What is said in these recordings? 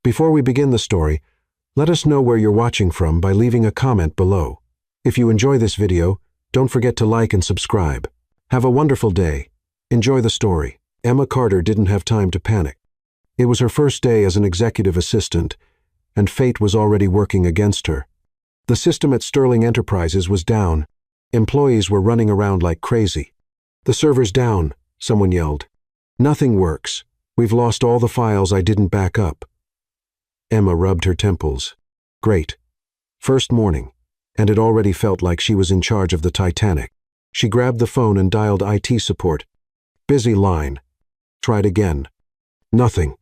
Before we begin the story, let us know where you're watching from by leaving a comment below. If you enjoy this video, don't forget to like and subscribe. Have a wonderful day. Enjoy the story. Emma Carter didn't have time to panic. It was her first day as an executive assistant, and fate was already working against her. The system at Sterling Enterprises was down. Employees were running around like crazy. "The server's down," someone yelled. "Nothing works. We've lost all the files I didn't back up." Emma rubbed her temples. Great. First morning, and it already felt like she was in charge of the Titanic. She grabbed the phone and dialed IT support. "Busy line." Tried again. "Nothing."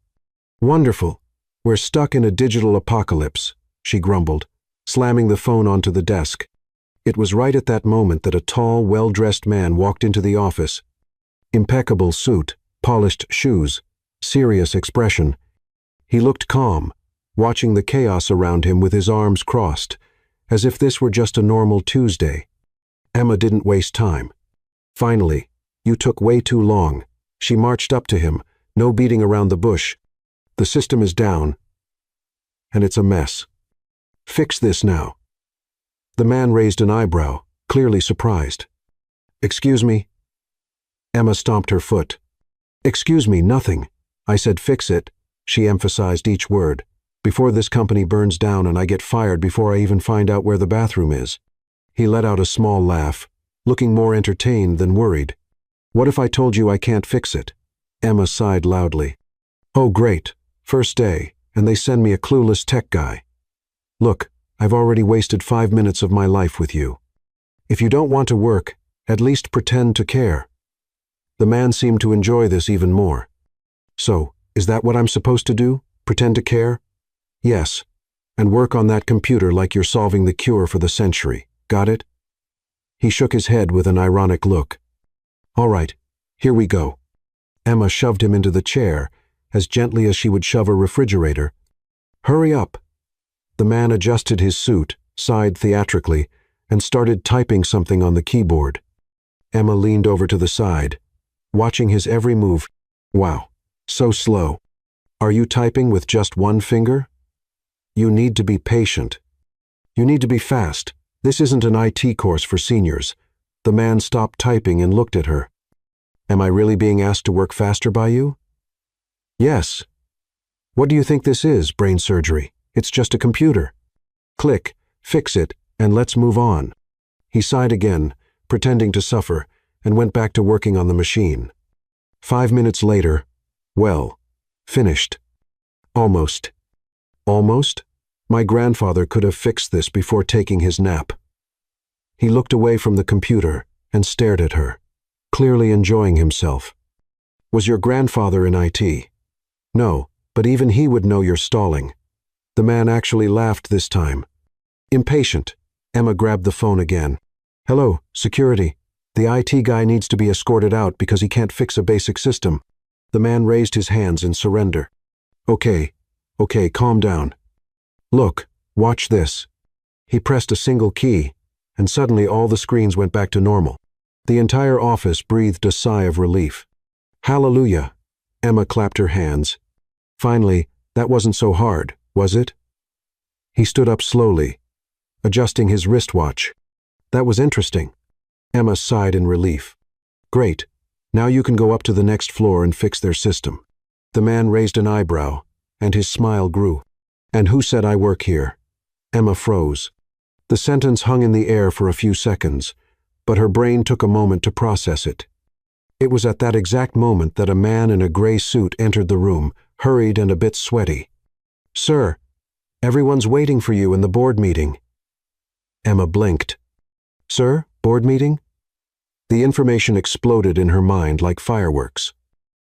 "Wonderful. We're stuck in a digital apocalypse," she grumbled, slamming the phone onto the desk. It was right at that moment that a tall, well-dressed man walked into the office. Impeccable suit, polished shoes, serious expression. He looked calm, watching the chaos around him with his arms crossed, as if this were just a normal Tuesday. Emma didn't waste time. "Finally, you took way too long." She marched up to him, no beating around the bush. "The system is down, and it's a mess. Fix this now." The man raised an eyebrow, clearly surprised. "Excuse me?" Emma stomped her foot. "Excuse me, nothing. I said fix it," she emphasized each word, "before this company burns down and I get fired before I even find out where the bathroom is." He let out a small laugh, looking more entertained than worried. "What if I told you I can't fix it?" Emma sighed loudly. "Oh, great. First day, and they send me a clueless tech guy. Look, I've already wasted 5 minutes of my life with you. If you don't want to work, at least pretend to care." The man seemed to enjoy this even more. "So, is that what I'm supposed to do? Pretend to care?" "Yes, and work on that computer like you're solving the cure for the century. Got it?" He shook his head with an ironic look. "All right, here we go." Emma shoved him into the chair, as gently as she would shove a refrigerator. "Hurry up." The man adjusted his suit, sighed theatrically, and started typing something on the keyboard. Emma leaned over to the side, watching his every move. "Wow, so slow. Are you typing with just one finger? You need to be patient. You need to be fast. This isn't an IT course for seniors." The man stopped typing and looked at her. "Am I really being asked to work faster by you?" "Yes." "What do you think this is, brain surgery? It's just a computer. Click, fix it, and let's move on." He sighed again, pretending to suffer, and went back to working on the machine. 5 minutes later, well, finished. Almost. Almost? My grandfather could have fixed this before taking his nap. He looked away from the computer and stared at her, clearly enjoying himself. "Was your grandfather in IT?" "No, but even he would know you're stalling." The man actually laughed this time. Impatient, Emma grabbed the phone again. "Hello, security. The IT guy needs to be escorted out because he can't fix a basic system." The man raised his hands in surrender. Okay, calm down. Look, watch this." He pressed a single key, and suddenly all the screens went back to normal. The entire office breathed a sigh of relief. "Hallelujah." Emma clapped her hands. Finally, that wasn't so hard, was it? He stood up slowly, adjusting his wristwatch. "That was interesting." Emma sighed in relief. "Great. Now you can go up to the next floor and fix their system." The man raised an eyebrow, and his smile grew. "And who said I work here?" Emma froze. The sentence hung in the air for a few seconds, but her brain took a moment to process it. It was at that exact moment that a man in a gray suit entered the room, hurried and a bit sweaty. "Sir, everyone's waiting for you in the board meeting." Emma blinked. "Sir, board meeting?" The information exploded in her mind like fireworks.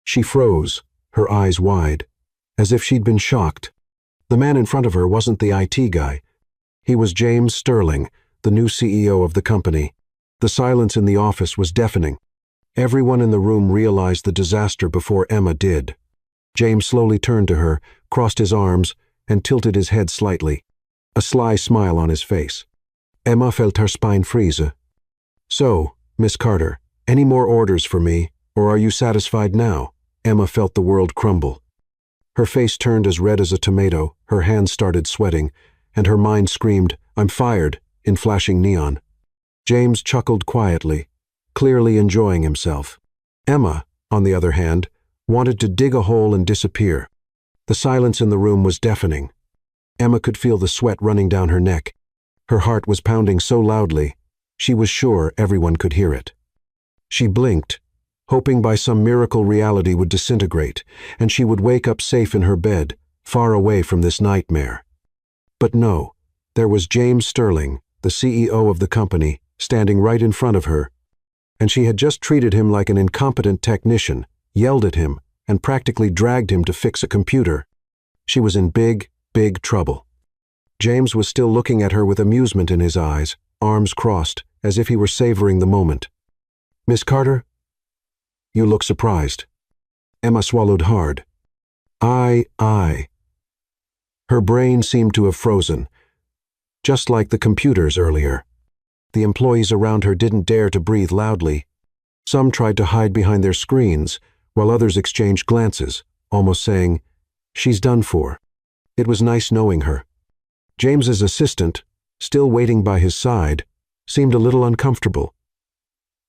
She froze, her eyes wide, as if she'd been shocked. The man in front of her wasn't the IT guy. He was James Sterling, the new CEO of the company. The silence in the office was deafening. Everyone in the room realized the disaster before Emma did. James slowly turned to her, crossed his arms, and tilted his head slightly, a sly smile on his face. Emma felt her spine freeze. "So, Miss Carter, any more orders for me, or are you satisfied now?" Emma felt the world crumble. Her face turned as red as a tomato, her hands started sweating, and her mind screamed, "I'm fired," in flashing neon. James chuckled quietly, clearly enjoying himself. Emma, on the other hand, wanted to dig a hole and disappear. The silence in the room was deafening. Emma could feel the sweat running down her neck. Her heart was pounding so loudly, she was sure everyone could hear it. She blinked, hoping by some miracle reality would disintegrate, and she would wake up safe in her bed, far away from this nightmare. But no, there was James Sterling, the CEO of the company, standing right in front of her, and she had just treated him like an incompetent technician, yelled at him, and practically dragged him to fix a computer. She was in big, big trouble. James was still looking at her with amusement in his eyes, arms crossed, as if he were savoring the moment. "Miss Carter? You look surprised." Emma swallowed hard. I. Her brain seemed to have frozen, just like the computers earlier. The employees around her didn't dare to breathe loudly. Some tried to hide behind their screens, while others exchanged glances, almost saying, "She's done for." It was nice knowing her. James's assistant, still waiting by his side, seemed a little uncomfortable.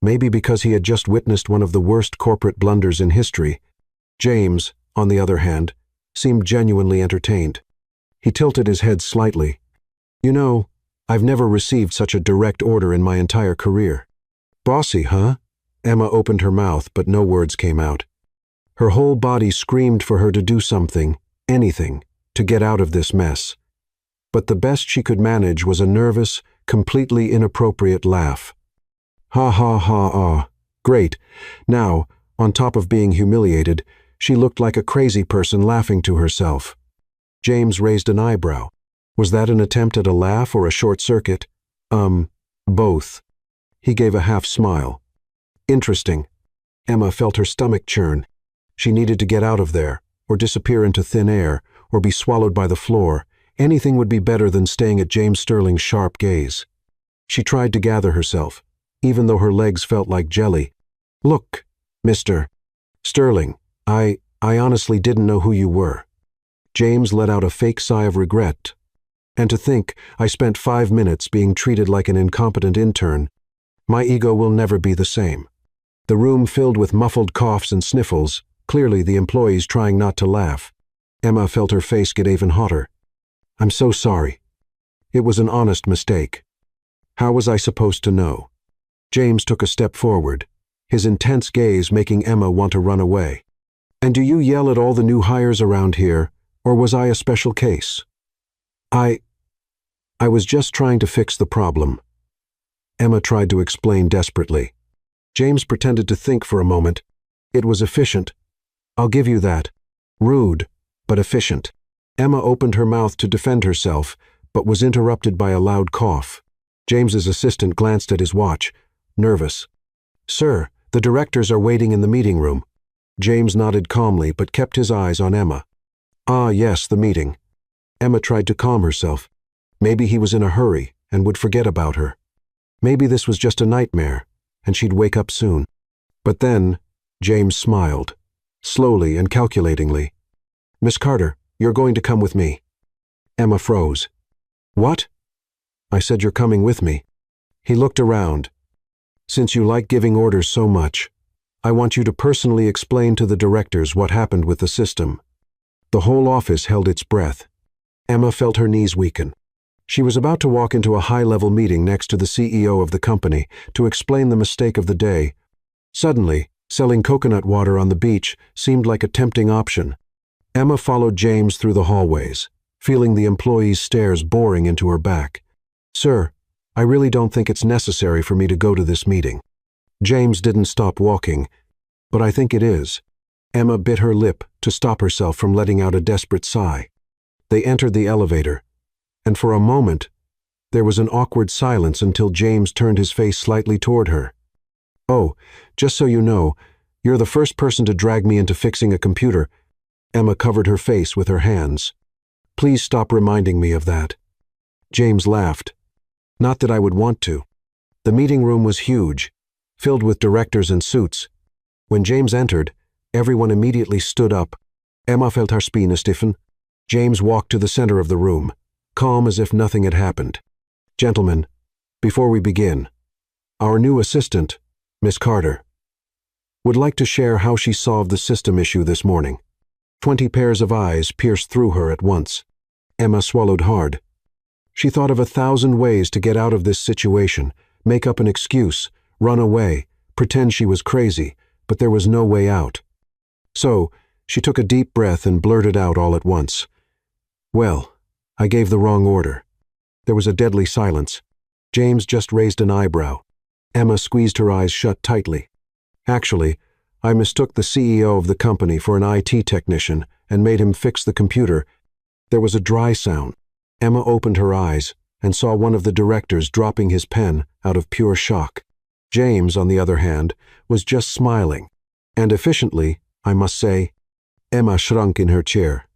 Maybe because he had just witnessed one of the worst corporate blunders in history. James, on the other hand, seemed genuinely entertained. He tilted his head slightly. "You know, I've never received such a direct order in my entire career." "Bossy, huh?" Emma opened her mouth, but no words came out. Her whole body screamed for her to do something, anything, to get out of this mess. But the best she could manage was a nervous, completely inappropriate laugh. "Ha ha ha ah. Great. Now, on top of being humiliated, she looked like a crazy person laughing to herself." James raised an eyebrow. Was that an attempt at a laugh or a short circuit? Both. He gave a half smile. "Interesting." Emma felt her stomach churn. She needed to get out of there, or disappear into thin air, or be swallowed by the floor. Anything would be better than staying at James Sterling's sharp gaze. She tried to gather herself, even though her legs felt like jelly. "Look, Mr. Sterling, I honestly didn't know who you were." James let out a fake sigh of regret. "And to think I spent 5 minutes being treated like an incompetent intern. My ego will never be the same." The room filled with muffled coughs and sniffles, clearly the employees trying not to laugh. Emma felt her face get even hotter. "I'm so sorry. It was an honest mistake. How was I supposed to know?" James took a step forward, his intense gaze making Emma want to run away. "And do you yell at all the new hires around here, or was I a special case?" I was just trying to fix the problem." Emma tried to explain desperately. James pretended to think for a moment. "It was efficient. I'll give you that. Rude, but efficient." Emma opened her mouth to defend herself, but was interrupted by a loud cough. James's assistant glanced at his watch, nervous. "Sir, the directors are waiting in the meeting room." James nodded calmly, but kept his eyes on Emma. "Ah, yes, the meeting." Emma tried to calm herself. Maybe he was in a hurry and would forget about her. Maybe this was just a nightmare, and she'd wake up soon. But then, James smiled, slowly and calculatingly. "Miss Carter, you're going to come with me." Emma froze. "What?" "I said you're coming with me." He looked around. "Since you like giving orders so much, I want you to personally explain to the directors what happened with the system." The whole office held its breath. Emma felt her knees weaken. She was about to walk into a high-level meeting next to the CEO of the company to explain the mistake of the day. Suddenly, selling coconut water on the beach seemed like a tempting option. Emma followed James through the hallways, feeling the employees' stares boring into her back. "Sir, I really don't think it's necessary for me to go to this meeting." James didn't stop walking. "But I think it is." Emma bit her lip to stop herself from letting out a desperate sigh. They entered the elevator, and for a moment, there was an awkward silence until James turned his face slightly toward her. "Oh, just so you know, you're the first person to drag me into fixing a computer." Emma covered her face with her hands. "Please stop reminding me of that." James laughed. "Not that I would want to." The meeting room was huge, filled with directors in suits. When James entered, everyone immediately stood up. Emma felt her spine stiffen. James walked to the center of the room, calm as if nothing had happened. Gentlemen, before we begin, our new assistant, Miss Carter, would like to share how she solved the system issue this morning. 20 pairs of eyes pierced through her at once. Emma swallowed hard. She thought of 1,000 ways to get out of this situation, make up an excuse, run away, pretend she was crazy, but there was no way out. So, she took a deep breath and blurted out all at once. Well, I gave the wrong order. There was a deadly silence. James just raised an eyebrow. Emma squeezed her eyes shut tightly. Actually, I mistook the CEO of the company for an IT technician and made him fix the computer. There was a dry sound. Emma opened her eyes and saw one of the directors dropping his pen out of pure shock. James, on the other hand, was just smiling. And efficiently, I must say. Emma shrunk in her chair.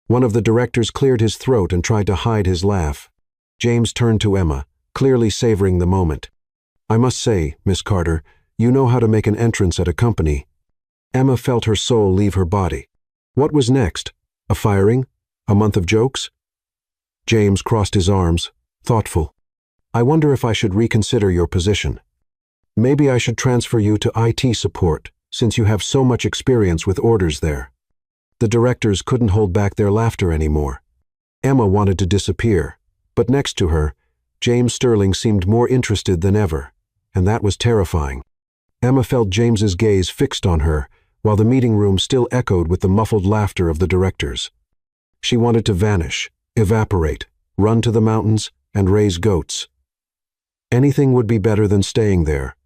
One of the directors cleared his throat and tried to hide his laugh. James turned to Emma, clearly savoring the moment. I must say, Miss Carter, you know how to make an entrance at a company. Emma felt her soul leave her body. What was next? A firing? A month of jokes? James crossed his arms, thoughtful. I wonder if I should reconsider your position. Maybe I should transfer you to IT support, since you have so much experience with orders there. The directors couldn't hold back their laughter anymore. Emma wanted to disappear, but next to her, James Sterling seemed more interested than ever, and that was terrifying. Emma felt James's gaze fixed on her, while the meeting room still echoed with the muffled laughter of the directors. She wanted to vanish, evaporate, run to the mountains, and raise goats. Anything would be better than staying there.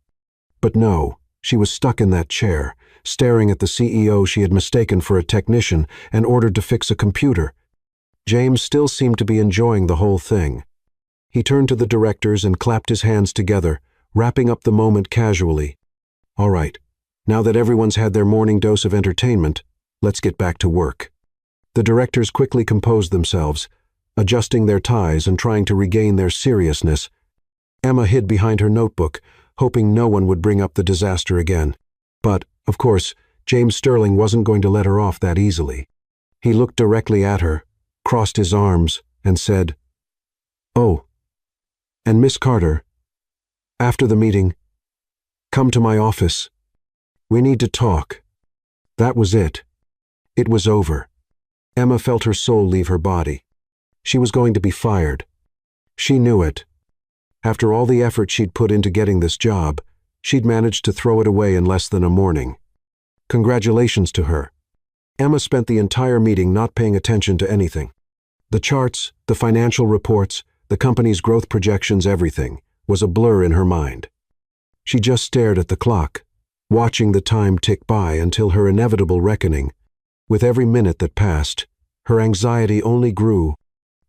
But no, she was stuck in that chair, staring at the CEO she had mistaken for a technician and ordered to fix a computer. James still seemed to be enjoying the whole thing. He turned to the directors and clapped his hands together, wrapping up the moment casually. All right, now that everyone's had their morning dose of entertainment, let's get back to work. The directors quickly composed themselves, adjusting their ties and trying to regain their seriousness. Emma hid behind her notebook, hoping no one would bring up the disaster again. But, of course, James Sterling wasn't going to let her off that easily. He looked directly at her, crossed his arms, and said, Oh, and Miss Carter, after the meeting, come to my office. We need to talk. That was it. It was over. Emma felt her soul leave her body. She was going to be fired. She knew it. After all the effort she'd put into getting this job, she'd managed to throw it away in less than a morning. Congratulations to her. Emma spent the entire meeting not paying attention to anything. The charts, the financial reports, the company's growth projections, everything was a blur in her mind. She just stared at the clock, watching the time tick by until her inevitable reckoning. With every minute that passed, her anxiety only grew.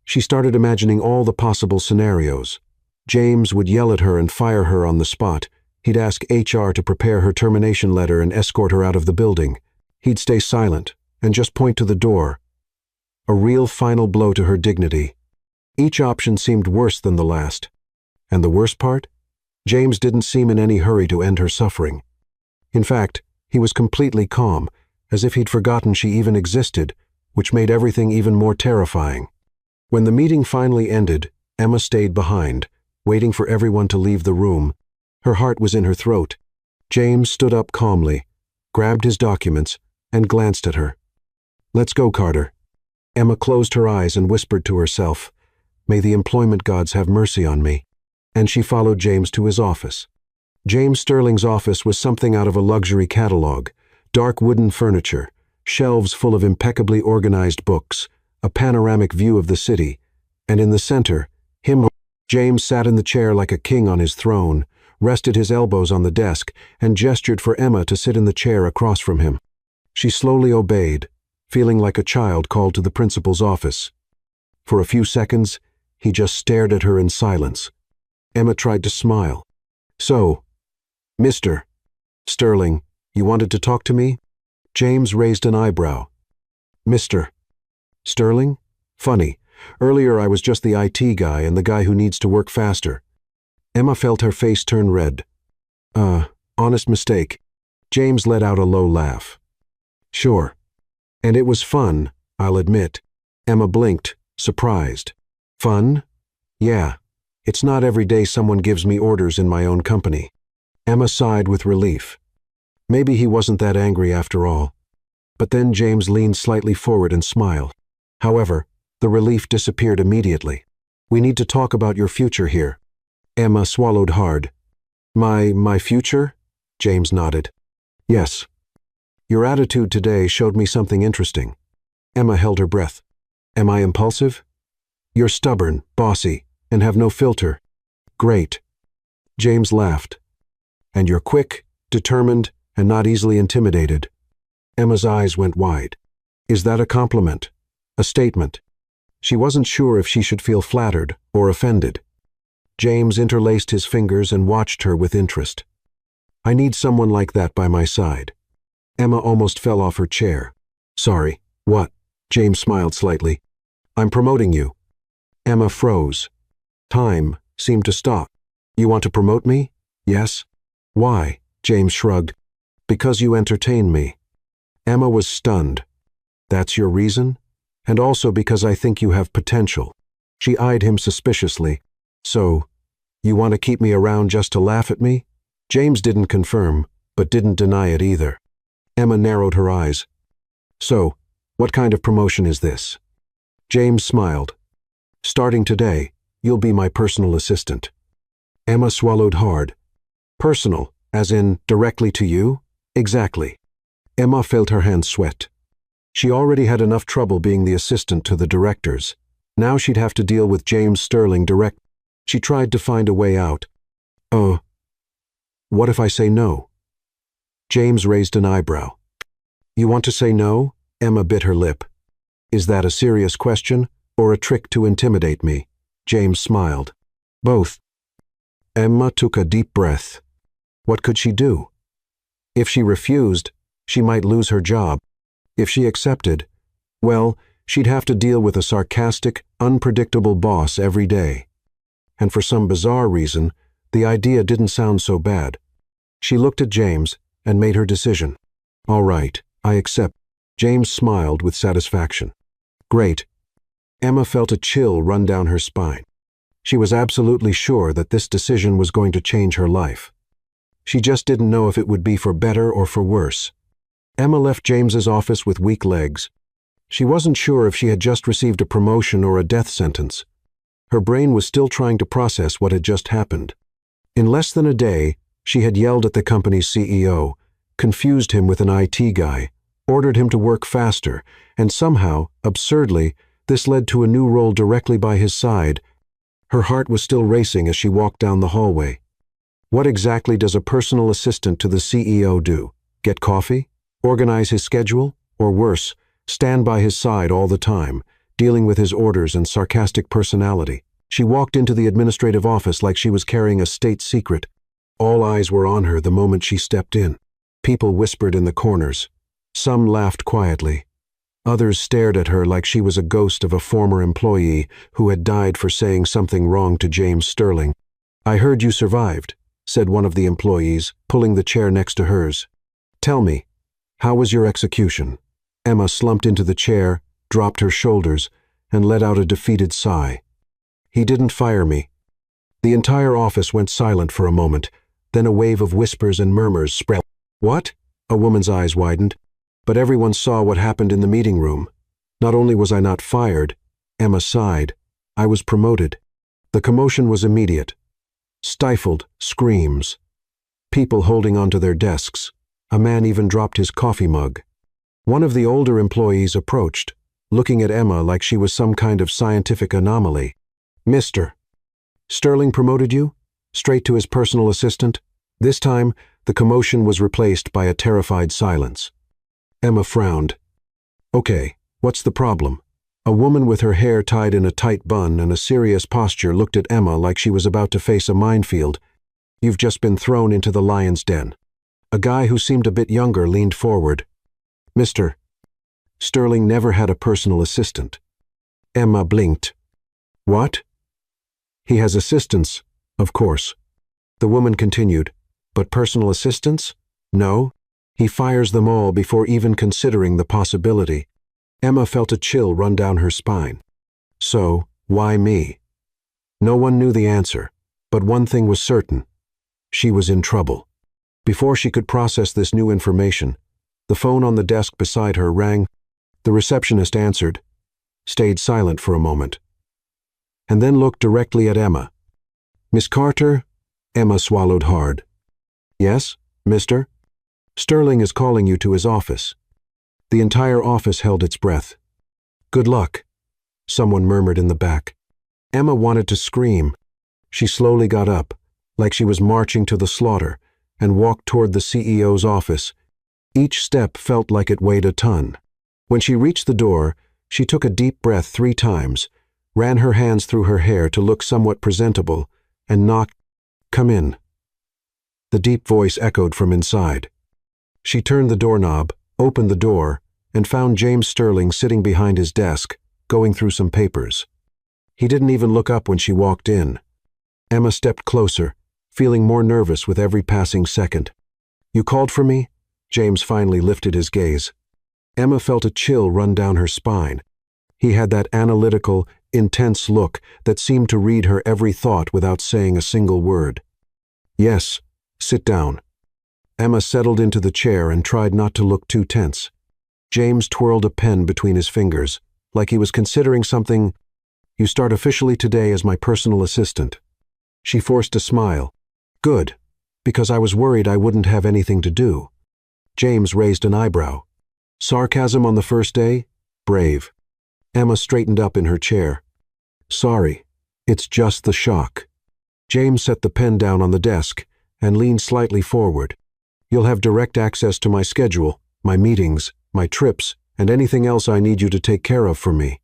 She started imagining all the possible scenarios. James would yell at her and fire her on the spot. He'd ask HR to prepare her termination letter and escort her out of the building. He'd stay silent and just point to the door. A real final blow to her dignity. Each option seemed worse than the last. And the worst part? James didn't seem in any hurry to end her suffering. In fact, he was completely calm, as if he'd forgotten she even existed, which made everything even more terrifying. When the meeting finally ended, Emma stayed behind, waiting for everyone to leave the room. Her heart was in her throat. James stood up calmly, grabbed his documents, and glanced at her. Let's go, Carter. Emma closed her eyes and whispered to herself, May the employment gods have mercy on me. And she followed James to his office. James Sterling's office was something out of a luxury catalog. Dark wooden furniture, shelves full of impeccably organized books, a panoramic view of the city, and in the center, James sat in the chair like a king on his throne, rested his elbows on the desk, and gestured for Emma to sit in the chair across from him. She slowly obeyed, feeling like a child called to the principal's office. For a few seconds, he just stared at her in silence. Emma tried to smile. So, Mr. Sterling, you wanted to talk to me? James raised an eyebrow. Mr. Sterling? Funny. Earlier I was just the IT guy and the guy who needs to work faster. Emma felt her face turn red. Honest mistake. James let out a low laugh. Sure. And it was fun, I'll admit. Emma blinked, surprised. Fun? Yeah. It's not every day someone gives me orders in my own company. Emma sighed with relief. Maybe he wasn't that angry after all. But then James leaned slightly forward and smiled. However, the relief disappeared immediately. We need to talk about your future here. Emma swallowed hard. My future? James nodded. Yes. Your attitude today showed me something interesting. Emma held her breath. Am I impulsive? You're stubborn, bossy, and have no filter. Great. James laughed. And you're quick, determined, and not easily intimidated. Emma's eyes went wide. Is that a compliment? A statement? She wasn't sure if she should feel flattered or offended. James interlaced his fingers and watched her with interest. I need someone like that by my side. Emma almost fell off her chair. Sorry, what? James smiled slightly. I'm promoting you. Emma froze. Time seemed to stop. You want to promote me? Yes. Why? James shrugged. Because you entertain me. Emma was stunned. That's your reason? And also because I think you have potential. She eyed him suspiciously. So, you want to keep me around just to laugh at me? James didn't confirm, but didn't deny it either. Emma narrowed her eyes. So, what kind of promotion is this? James smiled. Starting today, you'll be my personal assistant. Emma swallowed hard. Personal, as in directly to you? Exactly. Emma felt her hands sweat. She already had enough trouble being the assistant to the directors. Now she'd have to deal with James Sterling direct. She tried to find a way out. Oh, what if I say no? James raised an eyebrow. You want to say no? Emma bit her lip. Is that a serious question, or a trick to intimidate me? James smiled. Both. Emma took a deep breath. What could she do? If she refused, she might lose her job. If she accepted, well, she'd have to deal with a sarcastic, unpredictable boss every day. And for some bizarre reason, the idea didn't sound so bad. She looked at James and made her decision. All right, I accept. James smiled with satisfaction. Great. Emma felt a chill run down her spine. She was absolutely sure that this decision was going to change her life. She just didn't know if it would be for better or for worse. Emma left James's office with weak legs. She wasn't sure if she had just received a promotion or a death sentence. Her brain was still trying to process what had just happened. In less than a day, she had yelled at the company's CEO, confused him with an IT guy, ordered him to work faster, and somehow, absurdly, this led to a new role directly by his side. Her heart was still racing as she walked down the hallway. What exactly does a personal assistant to the CEO do? Get coffee? Organize his schedule? Or worse, stand by his side all the time, dealing with his orders and sarcastic personality? She walked into the administrative office like she was carrying a state secret. All eyes were on her the moment she stepped in. People whispered in the corners. Some laughed quietly. Others stared at her like she was a ghost of a former employee who had died for saying something wrong to James Sterling. I heard you survived, said one of the employees, pulling the chair next to hers. Tell me, how was your execution? Emma slumped into the chair, dropped her shoulders, and let out a defeated sigh. He didn't fire me. The entire office went silent for a moment, then a wave of whispers and murmurs spread. What? A woman's eyes widened. But everyone saw what happened in the meeting room. Not only was I not fired, Emma sighed, I was promoted. The commotion was immediate. Stifled screams. People holding onto their desks. A man even dropped his coffee mug. One of the older employees approached, looking at Emma like she was some kind of scientific anomaly. Mr. Sterling promoted you? Straight to his personal assistant? This time, the commotion was replaced by a terrified silence. Emma frowned. Okay, what's the problem? A woman with her hair tied in a tight bun and a serious posture looked at Emma like she was about to face a minefield. You've just been thrown into the lion's den. A guy who seemed a bit younger leaned forward. Mr. Sterling never had a personal assistant. Emma blinked. What? He has assistants, of course. The woman continued. But personal assistants? No. He fires them all before even considering the possibility. Emma felt a chill run down her spine. So, why me? No one knew the answer, but one thing was certain. She was in trouble. Before she could process this new information, the phone on the desk beside her rang. The receptionist answered, stayed silent for a moment, and then looked directly at Emma. "Miss Carter?" Emma swallowed hard. "Yes, mister? Sterling is calling you to his office." The entire office held its breath. "Good luck," someone murmured in the back. Emma wanted to scream. She slowly got up, like she was marching to the slaughter, and walked toward the CEO's office. Each step felt like it weighed a ton. When she reached the door, she took a deep breath 3 times, ran her hands through her hair to look somewhat presentable, and knocked. "Come in." The deep voice echoed from inside. She turned the doorknob, opened the door, and found James Sterling sitting behind his desk, going through some papers. He didn't even look up when she walked in. Emma stepped closer, feeling more nervous with every passing second. "You called for me?" James finally lifted his gaze. Emma felt a chill run down her spine. He had that analytical, intense look that seemed to read her every thought without saying a single word. "Yes, sit down." Emma settled into the chair and tried not to look too tense. James twirled a pen between his fingers, like he was considering something. "You start officially today as my personal assistant." She forced a smile. "Good, because I was worried I wouldn't have anything to do." James raised an eyebrow. "Sarcasm on the first day? Brave." Emma straightened up in her chair. "Sorry, it's just the shock." James set the pen down on the desk and leaned slightly forward. "You'll have direct access to my schedule, my meetings, my trips, and anything else I need you to take care of for me.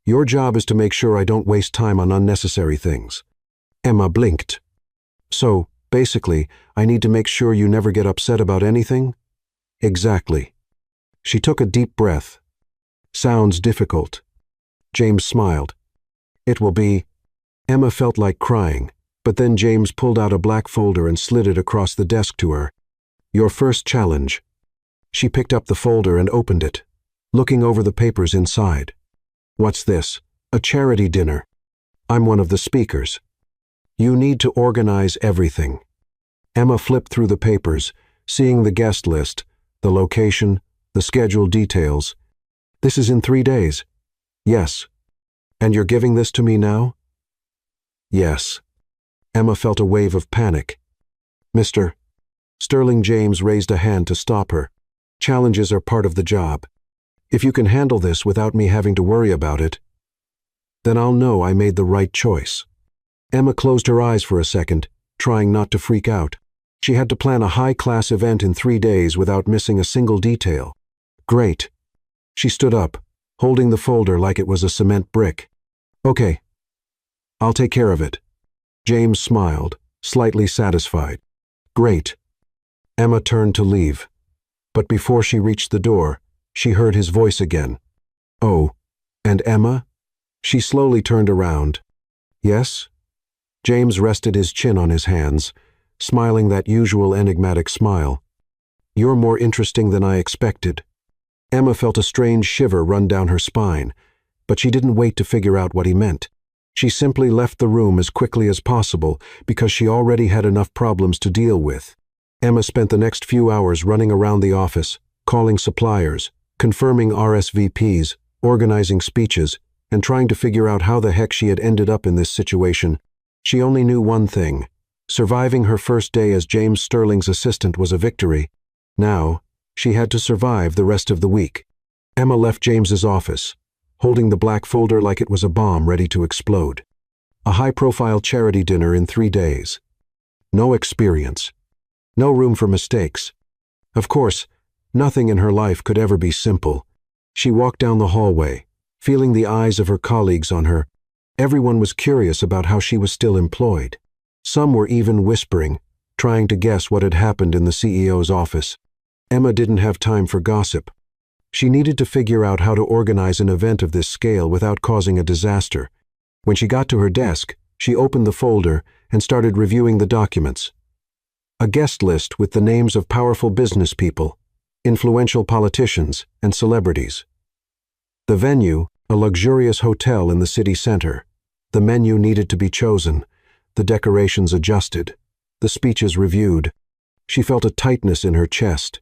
Your job is to make sure I don't waste time on unnecessary things." Emma blinked. "So, basically, I need to make sure you never get upset about anything?" "Exactly." She took a deep breath. "Sounds difficult." James smiled. "It will be." Emma felt like crying, but then James pulled out a black folder and slid it across the desk to her. "Your first challenge." She picked up the folder and opened it, looking over the papers inside. "What's this? A charity dinner. I'm one of the speakers. You need to organize everything." Emma flipped through the papers, seeing the guest list, the location, the schedule details. "This is in 3 days." "Yes." "And you're giving this to me now?" "Yes." Emma felt a wave of panic. "Mr. Sterling." James raised a hand to stop her. "Challenges are part of the job. If you can handle this without me having to worry about it, then I'll know I made the right choice." Emma closed her eyes for a second, trying not to freak out. She had to plan a high-class event in 3 days without missing a single detail. "Great." She stood up, holding the folder like it was a cement brick. "Okay. I'll take care of it." James smiled, slightly satisfied. "Great." Emma turned to leave, but before she reached the door, she heard his voice again. "Oh, and Emma?" She slowly turned around. "Yes?" James rested his chin on his hands, smiling that usual enigmatic smile. "You're more interesting than I expected." Emma felt a strange shiver run down her spine, but she didn't wait to figure out what he meant. She simply left the room as quickly as possible because she already had enough problems to deal with. Emma spent the next few hours running around the office, calling suppliers, confirming RSVPs, organizing speeches, and trying to figure out how the heck she had ended up in this situation. She only knew one thing. Surviving her first day as James Sterling's assistant was a victory. Now, she had to survive the rest of the week. Emma left James's office, holding the black folder like it was a bomb ready to explode. A high-profile charity dinner in 3 days. No experience. No room for mistakes. Of course, nothing in her life could ever be simple. She walked down the hallway, feeling the eyes of her colleagues on her. Everyone was curious about how she was still employed. Some were even whispering, trying to guess what had happened in the CEO's office. Emma didn't have time for gossip. She needed to figure out how to organize an event of this scale without causing a disaster. When she got to her desk, she opened the folder and started reviewing the documents. A guest list with the names of powerful business people, influential politicians, and celebrities. The venue, a luxurious hotel in the city center. The menu needed to be chosen, the decorations adjusted, the speeches reviewed. She felt a tightness in her chest.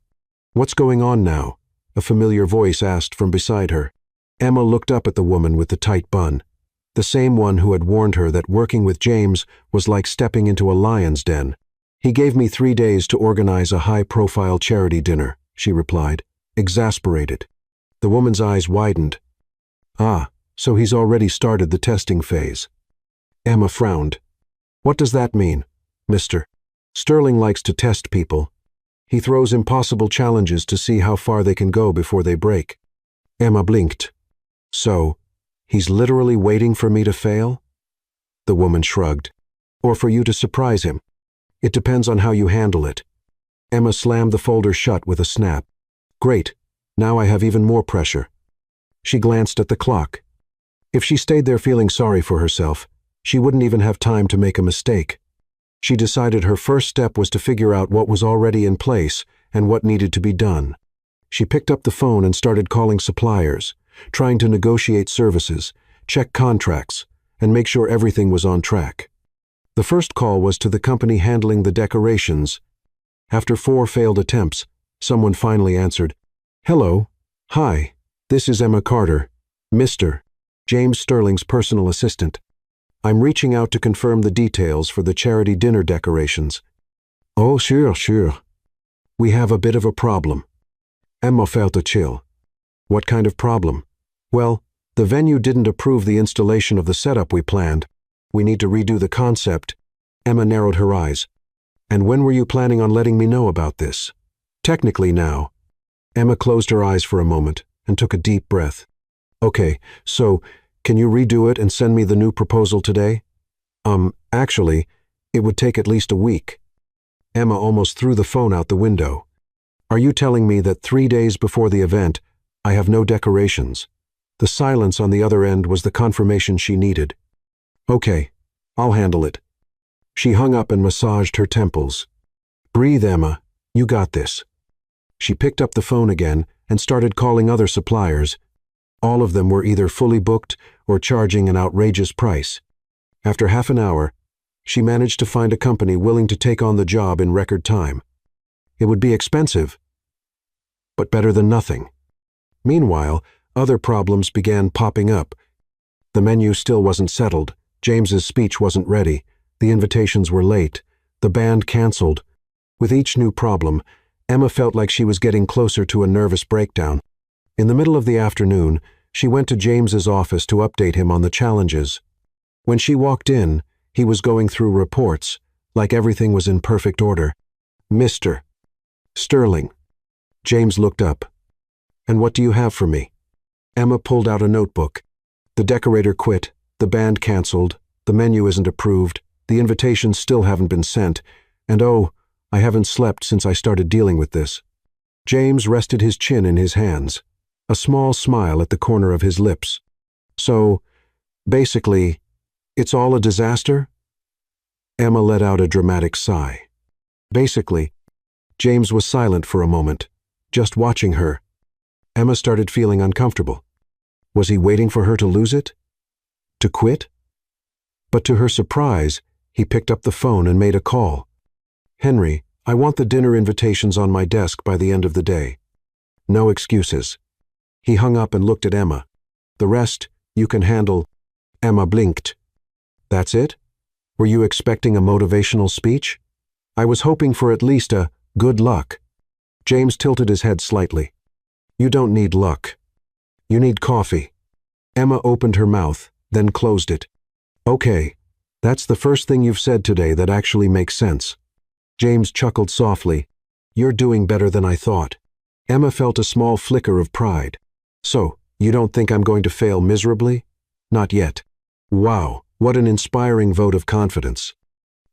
"What's going on now?" a familiar voice asked from beside her. Emma looked up at the woman with the tight bun, the same one who had warned her that working with James was like stepping into a lion's den. "He gave me 3 days to organize a high-profile charity dinner," she replied, exasperated. The woman's eyes widened. "Ah, so he's already started the testing phase." Emma frowned. "What does that mean, mister?" "Sterling likes to test people. He throws impossible challenges to see how far they can go before they break." Emma blinked. "So, he's literally waiting for me to fail?" The woman shrugged. "Or for you to surprise him. It depends on how you handle it." Emma slammed the folder shut with a snap. "Great, now I have even more pressure." She glanced at the clock. If she stayed there feeling sorry for herself, she wouldn't even have time to make a mistake. She decided her first step was to figure out what was already in place and what needed to be done. She picked up the phone and started calling suppliers, trying to negotiate services, check contracts, and make sure everything was on track. The first call was to the company handling the decorations. After 4 failed attempts, someone finally answered. "Hello. Hi. This is Emma Carter, Mr. James Sterling's personal assistant. I'm reaching out to confirm the details for the charity dinner decorations." "Oh, sure. We have a bit of a problem." Emma felt a chill. "What kind of problem?" "Well, the venue didn't approve the installation of the setup we planned. We need to redo the concept." Emma narrowed her eyes. "And when were you planning on letting me know about this?" "Technically now." Emma closed her eyes for a moment and took a deep breath. "Okay, so can you redo it and send me the new proposal today?" Actually, it would take at least a week." Emma almost threw the phone out the window. "Are you telling me that 3 days before the event, I have no decorations?" The silence on the other end was the confirmation she needed. "Okay, I'll handle it." She hung up and massaged her temples. "Breathe, Emma. You got this." She picked up the phone again and started calling other suppliers. All of them were either fully booked or charging an outrageous price. After half an hour, she managed to find a company willing to take on the job in record time. It would be expensive, but better than nothing. Meanwhile, other problems began popping up. The menu still wasn't settled, James's speech wasn't ready, the invitations were late, the band canceled. With each new problem, Emma felt like she was getting closer to a nervous breakdown. In the middle of the afternoon, she went to James's office to update him on the challenges. When she walked in, he was going through reports, like everything was in perfect order. "Mr. Sterling." James looked up. "And what do you have for me?" Emma pulled out a notebook. "The decorator quit, the band canceled, the menu isn't approved, the invitations still haven't been sent, and oh, I haven't slept since I started dealing with this." James rested his chin in his hands, a small smile at the corner of his lips. "So, basically, it's all a disaster?" Emma let out a dramatic sigh. "Basically." James was silent for a moment, just watching her. Emma started feeling uncomfortable. Was he waiting for her to lose it? To quit? But to her surprise, he picked up the phone and made a call. "Henry, I want the dinner invitations on my desk by the end of the day. No excuses." He hung up and looked at Emma. "The rest, you can handle." Emma blinked. "That's it? Were you expecting a motivational speech?" "I was hoping for at least a good luck." James tilted his head slightly. "You don't need luck. You need coffee." Emma opened her mouth, then closed it. "Okay, that's the first thing you've said today that actually makes sense." James chuckled softly. "You're doing better than I thought." Emma felt a small flicker of pride. "So, you don't think I'm going to fail miserably?" "Not yet." "Wow, what an inspiring vote of confidence."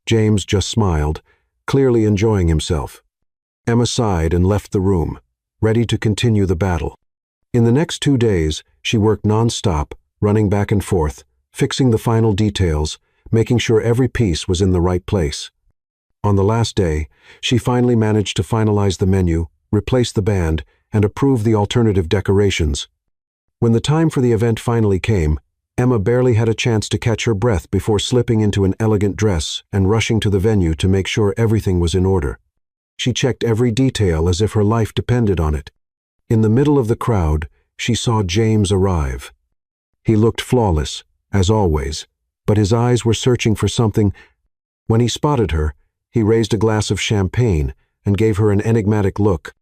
James just smiled, clearly enjoying himself. Emma sighed and left the room, ready to continue the battle. In the next 2 days, she worked non-stop, running back and forth, fixing the final details, making sure every piece was in the right place. On the last day, she finally managed to finalize the menu, replace the band, and approve the alternative decorations. When the time for the event finally came, Emma barely had a chance to catch her breath before slipping into an elegant dress and rushing to the venue to make sure everything was in order. She checked every detail as if her life depended on it. In the middle of the crowd, she saw James arrive. He looked flawless, as always, but his eyes were searching for something. When he spotted her, he raised a glass of champagne and gave her an enigmatic look.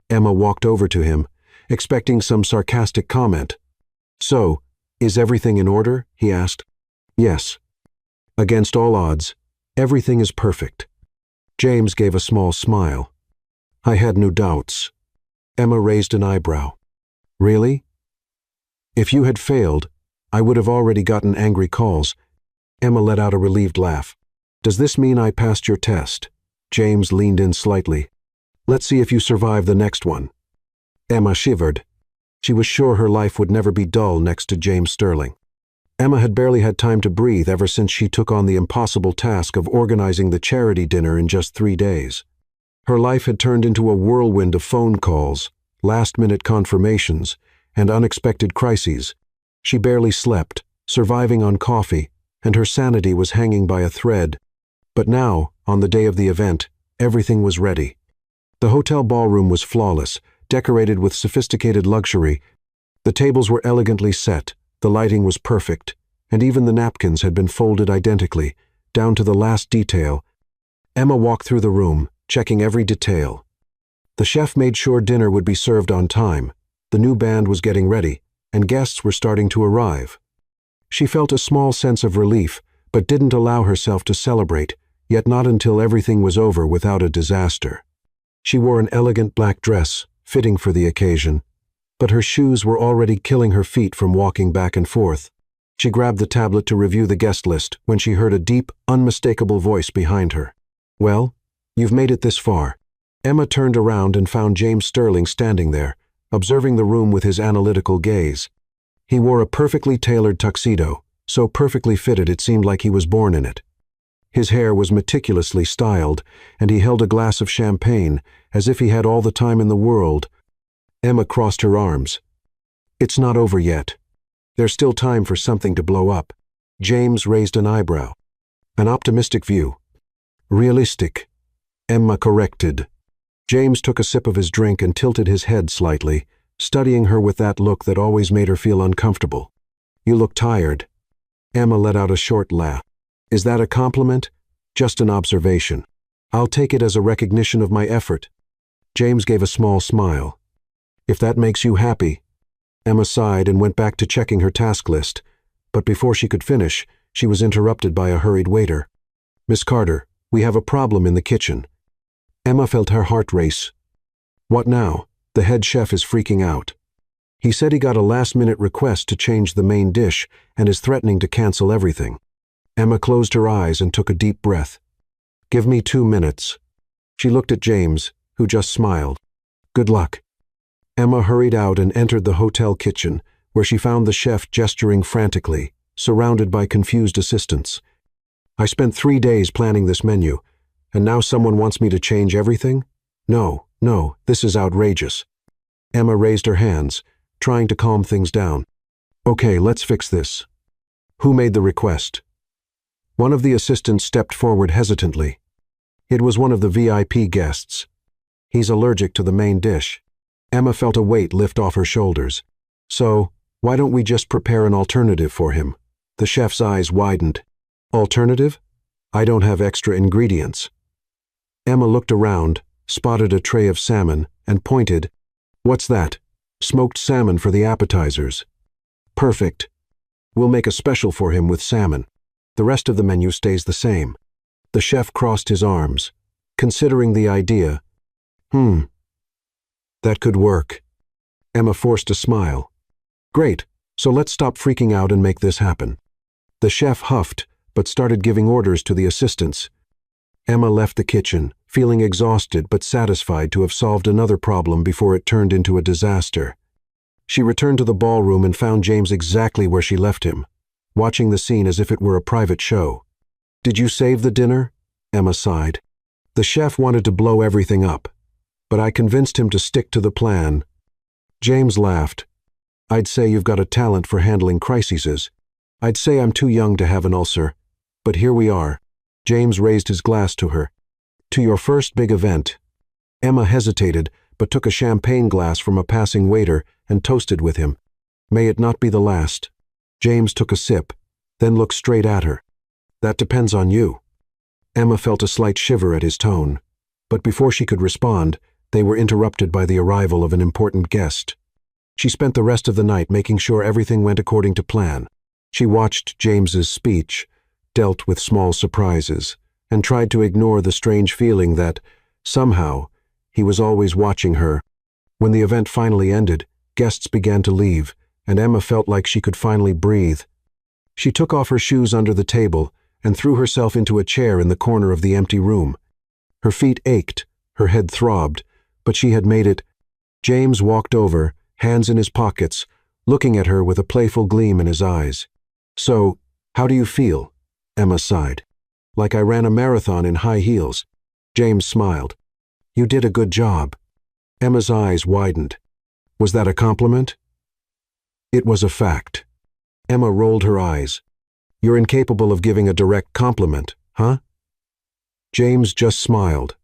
Emma walked over to him, expecting some sarcastic comment. "So, is everything in order?" he asked. "Yes. Against all odds, everything is perfect." James gave a small smile. "I had no doubts." Emma raised an eyebrow. "Really? If you had failed, I would have already gotten angry calls." Emma let out a relieved laugh. "Does this mean I passed your test?" James leaned in slightly. "Let's see if you survive the next one." Emma shivered. She was sure her life would never be dull next to James Sterling. Emma had barely had time to breathe ever since she took on the impossible task of organizing the charity dinner in just 3 days. Her life had turned into a whirlwind of phone calls, last-minute confirmations, and unexpected crises. She barely slept, surviving on coffee, and her sanity was hanging by a thread. But now, on the day of the event, everything was ready. The hotel ballroom was flawless, decorated with sophisticated luxury. The tables were elegantly set, the lighting was perfect, and even the napkins had been folded identically, down to the last detail. Emma walked through the room, checking every detail. The chef made sure dinner would be served on time, the new band was getting ready, and guests were starting to arrive. She felt a small sense of relief, but didn't allow herself to celebrate, yet not until everything was over without a disaster. She wore an elegant black dress, fitting for the occasion, but her shoes were already killing her feet from walking back and forth. She grabbed the tablet to review the guest list when she heard a deep, unmistakable voice behind her. "Well, you've made it this far." Emma turned around and found James Sterling standing there, observing the room with his analytical gaze. He wore a perfectly tailored tuxedo, so perfectly fitted it seemed like he was born in it. His hair was meticulously styled, and he held a glass of champagne, as if he had all the time in the world. Emma crossed her arms. "It's not over yet. There's still time for something to blow up." James raised an eyebrow. "An optimistic view." "Realistic," Emma corrected. James took a sip of his drink and tilted his head slightly, studying her with that look that always made her feel uncomfortable. "You look tired." Emma let out a short laugh. "Is that a compliment?" "Just an observation. I'll take it as a recognition of my effort." James gave a small smile. "If that makes you happy." Emma sighed and went back to checking her task list, but before she could finish, she was interrupted by a hurried waiter. "Miss Carter, we have a problem in the kitchen." Emma felt her heart race. "What now?" "The head chef is freaking out. He said he got a last-minute request to change the main dish and is threatening to cancel everything." Emma closed her eyes and took a deep breath. "Give me 2 minutes." She looked at James, who just smiled. "Good luck." Emma hurried out and entered the hotel kitchen, where she found the chef gesturing frantically, surrounded by confused assistants. "I spent 3 days planning this menu, and now someone wants me to change everything? No, this is outrageous." Emma raised her hands, trying to calm things down. "Okay, let's fix this. Who made the request?" One of the assistants stepped forward hesitantly. It was one of the VIP guests. "He's allergic to the main dish." Emma felt a weight lift off her shoulders. "So, why don't we just prepare an alternative for him?" The chef's eyes widened. "Alternative? I don't have extra ingredients." Emma looked around, spotted a tray of salmon, and pointed. "What's that?" "Smoked salmon for the appetizers." "Perfect. We'll make a special for him with salmon. The rest of the menu stays the same." The chef crossed his arms, considering the idea. That could work." Emma forced a smile. "Great, so let's stop freaking out and make this happen." The chef huffed, but started giving orders to the assistants. Emma left the kitchen, feeling exhausted but satisfied to have solved another problem before it turned into a disaster. She returned to the ballroom and found James exactly where she left him, watching the scene as if it were a private show. "Did you save the dinner?" Emma sighed. "The chef wanted to blow everything up. but I convinced him to stick to the plan." James laughed. "I'd say you've got a talent for handling crises. I'd say I'm too young to have an ulcer, but here we are." James raised his glass to her. "To your first big event." Emma hesitated, but took a champagne glass from a passing waiter and toasted with him. "May it not be the last." James took a sip, then looked straight at her. "That depends on you." Emma felt a slight shiver at his tone, but before she could respond, they were interrupted by the arrival of an important guest. She spent the rest of the night making sure everything went according to plan. She watched James's speech, dealt with small surprises, and tried to ignore the strange feeling that, somehow, he was always watching her. When the event finally ended, guests began to leave, and Emma felt like she could finally breathe. She took off her shoes under the table and threw herself into a chair in the corner of the empty room. Her feet ached, her head throbbed, but she had made it. James walked over, hands in his pockets, looking at her with a playful gleam in his eyes. "So, how do you feel?" Emma sighed. "Like I ran a marathon in high heels." James smiled. "You did a good job." Emma's eyes widened. Was that a compliment? It was a fact. Emma rolled her eyes. "You're incapable of giving a direct compliment, huh?" James just smiled.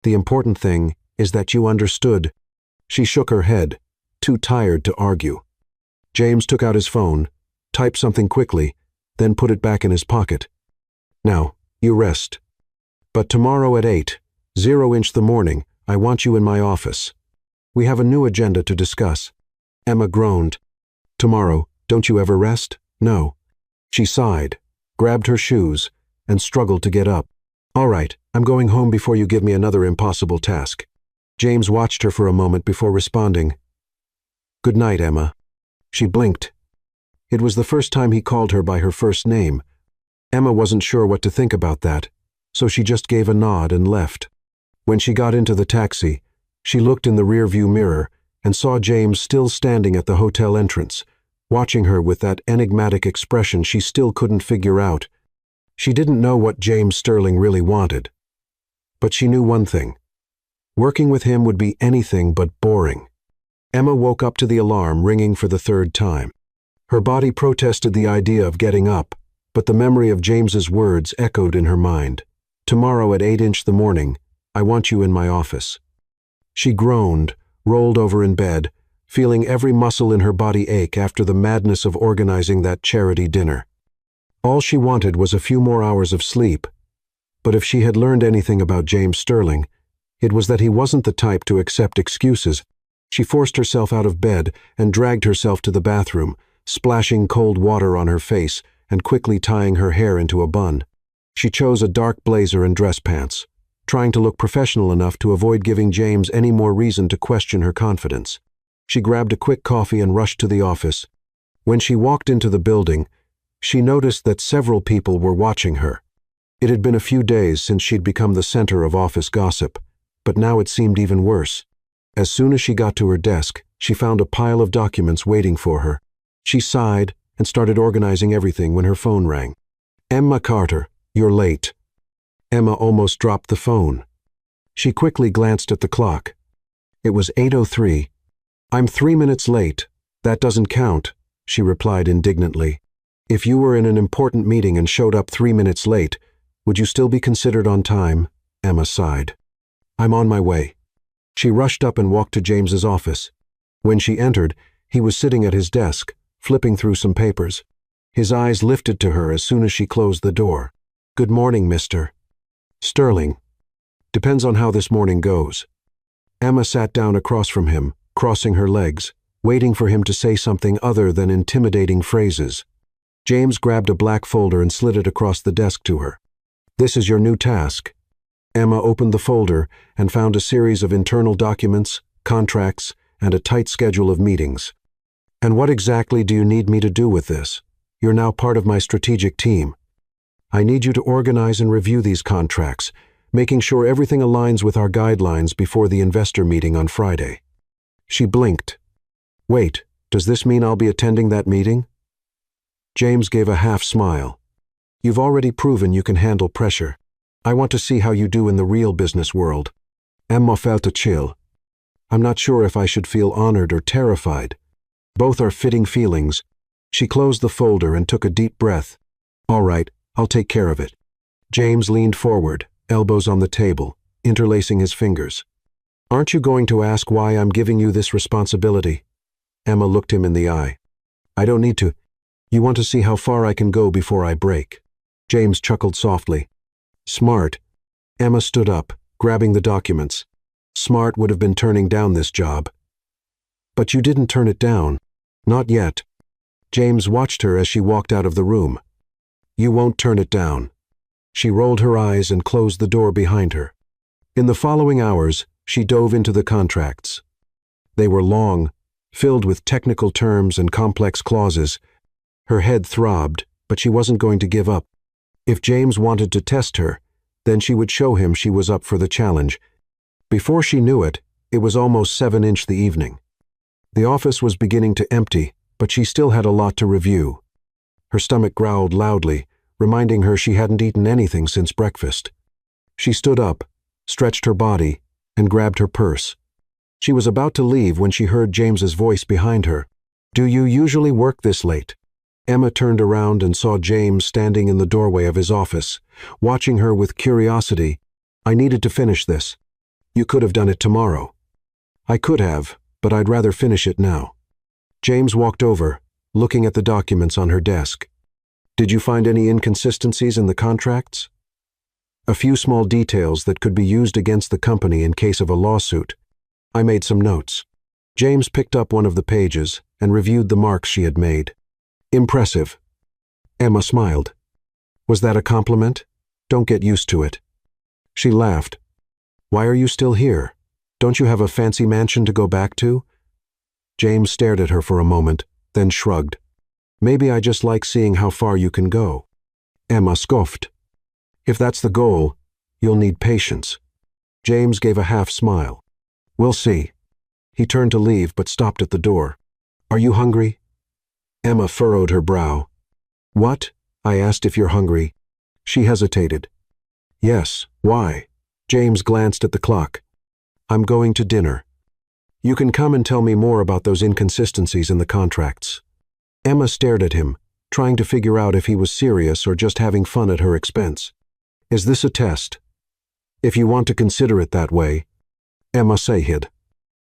"The important thing is that you understood." She shook her head, too tired to argue. James took out his phone, typed something quickly, then put it back in his pocket. "Now, you rest. But tomorrow at 8, 0-inch the morning, I want you in my office. We have a new agenda to discuss." Emma groaned. "Tomorrow, don't you ever rest?" "No." She sighed, grabbed her shoes, and struggled to get up. "All right, I'm going home before you give me another impossible task." James watched her for a moment before responding. "Good night, Emma." She blinked. It was the first time he called her by her first name. Emma wasn't sure what to think about that, so she just gave a nod and left. When she got into the taxi, she looked in the rearview mirror and saw James still standing at the hotel entrance, watching her with that enigmatic expression she still couldn't figure out. She didn't know what James Sterling really wanted. But she knew one thing. Working with him would be anything but boring. Emma woke up to the alarm ringing for the third time. Her body protested the idea of getting up, but the memory of James's words echoed in her mind. "Tomorrow at 8-inch the morning, I want you in my office." She groaned, rolled over in bed, feeling every muscle in her body ache after the madness of organizing that charity dinner. All she wanted was a few more hours of sleep, but if she had learned anything about James Sterling, it was that he wasn't the type to accept excuses. She forced herself out of bed and dragged herself to the bathroom, splashing cold water on her face and quickly tying her hair into a bun. She chose a dark blazer and dress pants, trying to look professional enough to avoid giving James any more reason to question her confidence. She grabbed a quick coffee and rushed to the office. When she walked into the building, she noticed that several people were watching her. It had been a few days since she'd become the center of office gossip, but now it seemed even worse. As soon as she got to her desk, she found a pile of documents waiting for her. She sighed and started organizing everything when her phone rang. "Emma Carter, you're late." Emma almost dropped the phone. She quickly glanced at the clock. It was 8:03. "I'm 3 minutes late. That doesn't count," she replied indignantly. "If you were in an important meeting and showed up 3 minutes late, would you still be considered on time?" Emma sighed. "I'm on my way." She rushed up and walked to James's office. When she entered, he was sitting at his desk, flipping through some papers. His eyes lifted to her as soon as she closed the door. "Good morning, Mr. Sterling." "Depends on how this morning goes." Emma sat down across from him, crossing her legs, waiting for him to say something other than intimidating phrases. James grabbed a black folder and slid it across the desk to her. "This is your new task." Emma opened the folder and found a series of internal documents, contracts, and a tight schedule of meetings. "And what exactly do you need me to do with this? You're now part of my strategic team. I need you to organize and review these contracts, making sure everything aligns with our guidelines before the investor meeting on Friday." She blinked. "Wait, does this mean I'll be attending that meeting?" James gave a half smile. "You've already proven you can handle pressure. I want to see how you do in the real business world." Emma felt a chill, I'm not sure if I should feel honored or terrified. Both are fitting feelings. She closed the folder and took a deep breath. All right, I'll take care of it. James leaned forward, elbows on the table, interlacing his fingers. Aren't you going to ask why I'm giving you this responsibility? Emma looked him in the eye. I don't need to. You want to see how far I can go before I break. James chuckled softly. Smart. Emma stood up, grabbing the documents. Smart would have been turning down this job. But you didn't turn it down. Not yet. James watched her as she walked out of the room. You won't turn it down. She rolled her eyes and closed the door behind her. In the following hours, she dove into the contracts. They were long, filled with technical terms and complex clauses. Her head throbbed, but she wasn't going to give up. If James wanted to test her, then she would show him she was up for the challenge. Before she knew it, it was almost 7-inch the evening. The office was beginning to empty, but she still had a lot to review. Her stomach growled loudly, reminding her she hadn't eaten anything since breakfast. She stood up, stretched her body, and grabbed her purse. She was about to leave when she heard James's voice behind her. Do you usually work this late? Emma turned around and saw James standing in the doorway of his office, watching her with curiosity. I needed to finish this. You could have done it tomorrow. I could have, but I'd rather finish it now. James walked over, looking at the documents on her desk. Did you find any inconsistencies in the contracts? A few small details that could be used against the company in case of a lawsuit. I made some notes. James picked up one of the pages and reviewed the marks she had made. Impressive. Emma smiled. Was that a compliment? Don't get used to it. She laughed. Why are you still here? Don't you have a fancy mansion to go back to? James stared at her for a moment, then shrugged. Maybe I just like seeing how far you can go. Emma scoffed. If that's the goal, you'll need patience. James gave a half smile. We'll see. He turned to leave but stopped at the door. Are you hungry? Emma furrowed her brow. What? I asked if you're hungry. She hesitated. Yes, why? James glanced at the clock. I'm going to dinner. You can come and tell me more about those inconsistencies in the contracts. Emma stared at him, trying to figure out if he was serious or just having fun at her expense. Is this a test? If you want to consider it that way. Emma said.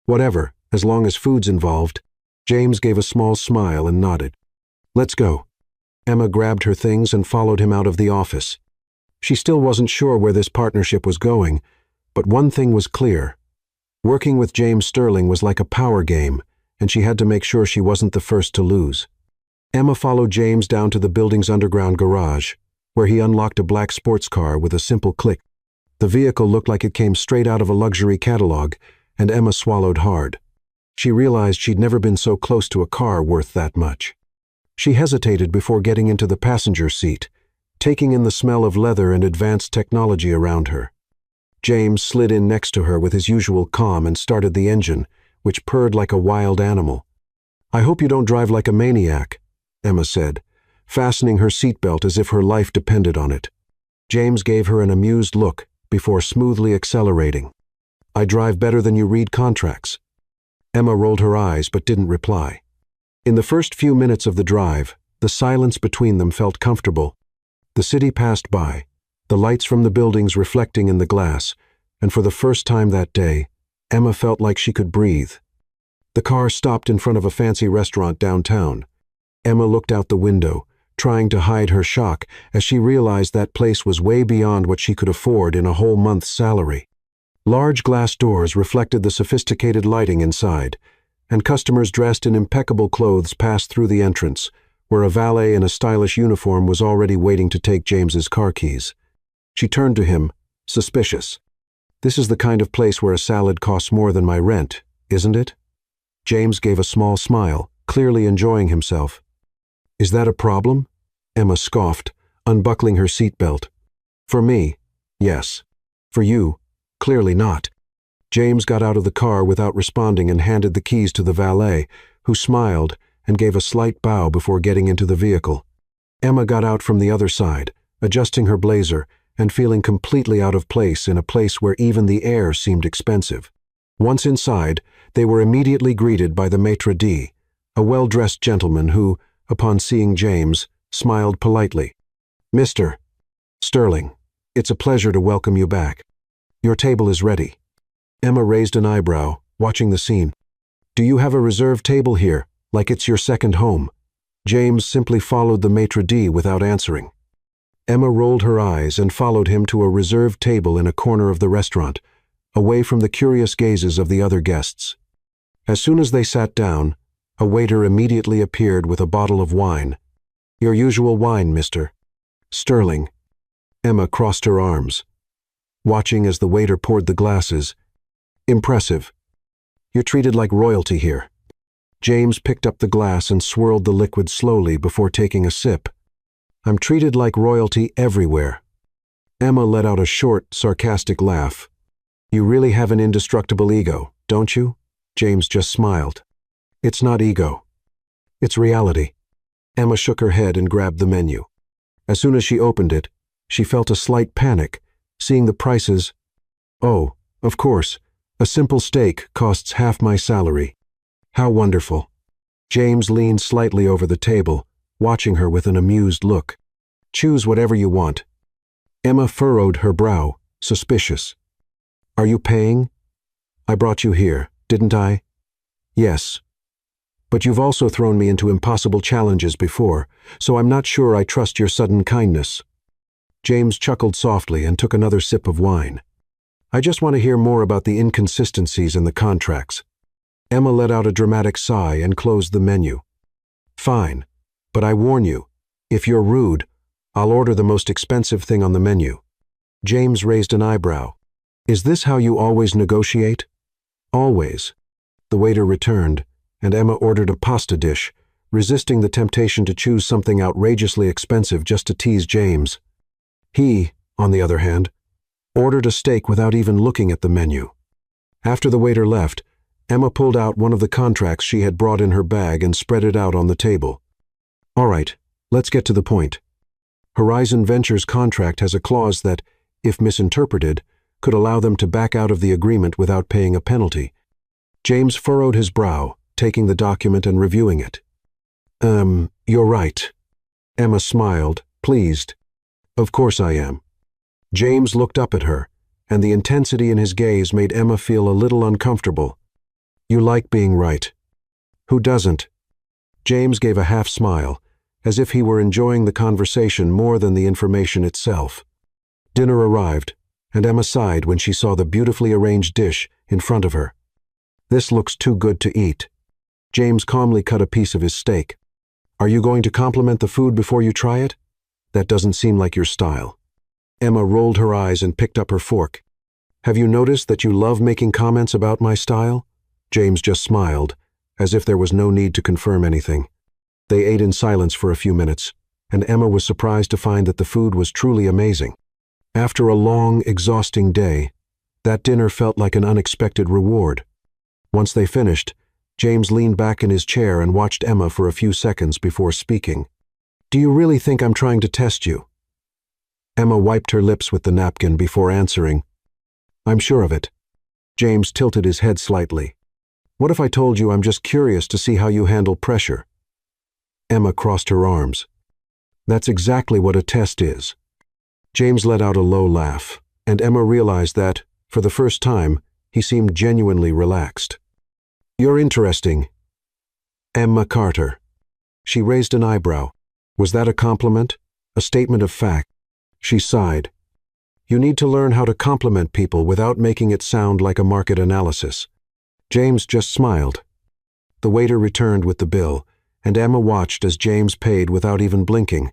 Whatever, as long as food's involved. James gave a small smile and nodded. Let's go. Emma grabbed her things and followed him out of the office. She still wasn't sure where this partnership was going, but one thing was clear. Working with James Sterling was like a power game, and she had to make sure she wasn't the first to lose. Emma followed James down to the building's underground garage, where he unlocked a black sports car with a simple click. The vehicle looked like it came straight out of a luxury catalog, and Emma swallowed hard. She realized she'd never been so close to a car worth that much. She hesitated before getting into the passenger seat, taking in the smell of leather and advanced technology around her. James slid in next to her with his usual calm and started the engine, which purred like a wild animal. I hope you don't drive like a maniac, Emma said, fastening her seatbelt as if her life depended on it. James gave her an amused look before smoothly accelerating. I drive better than you read contracts. Emma rolled her eyes but didn't reply. In the first few minutes of the drive, the silence between them felt comfortable. The city passed by, the lights from the buildings reflecting in the glass, and for the first time that day, Emma felt like she could breathe. The car stopped in front of a fancy restaurant downtown. Emma looked out the window, trying to hide her shock as she realized that place was way beyond what she could afford in a whole month's salary. Large glass doors reflected the sophisticated lighting inside, and customers dressed in impeccable clothes passed through the entrance, where a valet in a stylish uniform was already waiting to take James's car keys. She turned to him, suspicious. This is the kind of place where a salad costs more than my rent, isn't it? James gave a small smile, clearly enjoying himself. Is that a problem? Emma scoffed, unbuckling her seatbelt. For me, yes. For you, clearly not. James got out of the car without responding and handed the keys to the valet, who smiled and gave a slight bow before getting into the vehicle. Emma got out from the other side, adjusting her blazer and feeling completely out of place in a place where even the air seemed expensive. Once inside, they were immediately greeted by the maitre d', a well-dressed gentleman who, upon seeing James, smiled politely. "Mr. Sterling, it's a pleasure to welcome you back. Your table is ready." Emma raised an eyebrow, watching the scene. "Do you have a reserved table here, like it's your second home?" James simply followed the maitre d' without answering. Emma rolled her eyes and followed him to a reserved table in a corner of the restaurant, away from the curious gazes of the other guests. As soon as they sat down, a waiter immediately appeared with a bottle of wine. "Your usual wine, Mr. Sterling." Emma crossed her arms, watching as the waiter poured the glasses. "Impressive. You're treated like royalty here." James picked up the glass and swirled the liquid slowly before taking a sip. "I'm treated like royalty everywhere." Emma let out a short, sarcastic laugh. "You really have an indestructible ego, don't you?" James just smiled. "It's not ego. It's reality." Emma shook her head and grabbed the menu. As soon as she opened it, she felt a slight panic, seeing the prices. "Oh, of course, a simple steak costs half my salary. How wonderful." James leaned slightly over the table, watching her with an amused look. "Choose whatever you want." Emma furrowed her brow, suspicious. "Are you paying? I brought you here, didn't I?" "Yes. But you've also thrown me into impossible challenges before, so I'm not sure I trust your sudden kindness." James chuckled softly and took another sip of wine. "I just want to hear more about the inconsistencies in the contracts." Emma let out a dramatic sigh and closed the menu. "Fine, but I warn you, if you're rude, I'll order the most expensive thing on the menu." James raised an eyebrow. "Is this how you always negotiate?" "Always." The waiter returned, and Emma ordered a pasta dish, resisting the temptation to choose something outrageously expensive just to tease James. He, on the other hand, ordered a steak without even looking at the menu. After the waiter left, Emma pulled out one of the contracts she had brought in her bag and spread it out on the table. "All right, let's get to the point. Horizon Ventures' contract has a clause that, if misinterpreted, could allow them to back out of the agreement without paying a penalty." James furrowed his brow, taking the document and reviewing it. You're right." Emma smiled, pleased. "Of course I am." James looked up at her, and the intensity in his gaze made Emma feel a little uncomfortable. "You like being right." "Who doesn't?" James gave a half smile, as if he were enjoying the conversation more than the information itself. Dinner arrived, and Emma sighed when she saw the beautifully arranged dish in front of her. "This looks too good to eat." James calmly cut a piece of his steak. "Are you going to compliment the food before you try it? That doesn't seem like your style." Emma rolled her eyes and picked up her fork. "Have you noticed that you love making comments about my style?" James just smiled, as if there was no need to confirm anything. They ate in silence for a few minutes, and Emma was surprised to find that the food was truly amazing. After a long, exhausting day, that dinner felt like an unexpected reward. Once they finished, James leaned back in his chair and watched Emma for a few seconds before speaking. "Do you really think I'm trying to test you?" Emma wiped her lips with the napkin before answering. "I'm sure of it." James tilted his head slightly. "What if I told you I'm just curious to see how you handle pressure?" Emma crossed her arms. "That's exactly what a test is." James let out a low laugh, and Emma realized that, for the first time, he seemed genuinely relaxed. "You're interesting, Emma Carter." She raised an eyebrow. Was that a compliment? A statement of fact? She sighed. "You need to learn how to compliment people without making it sound like a market analysis." James just smiled. The waiter returned with the bill, and Emma watched as James paid without even blinking.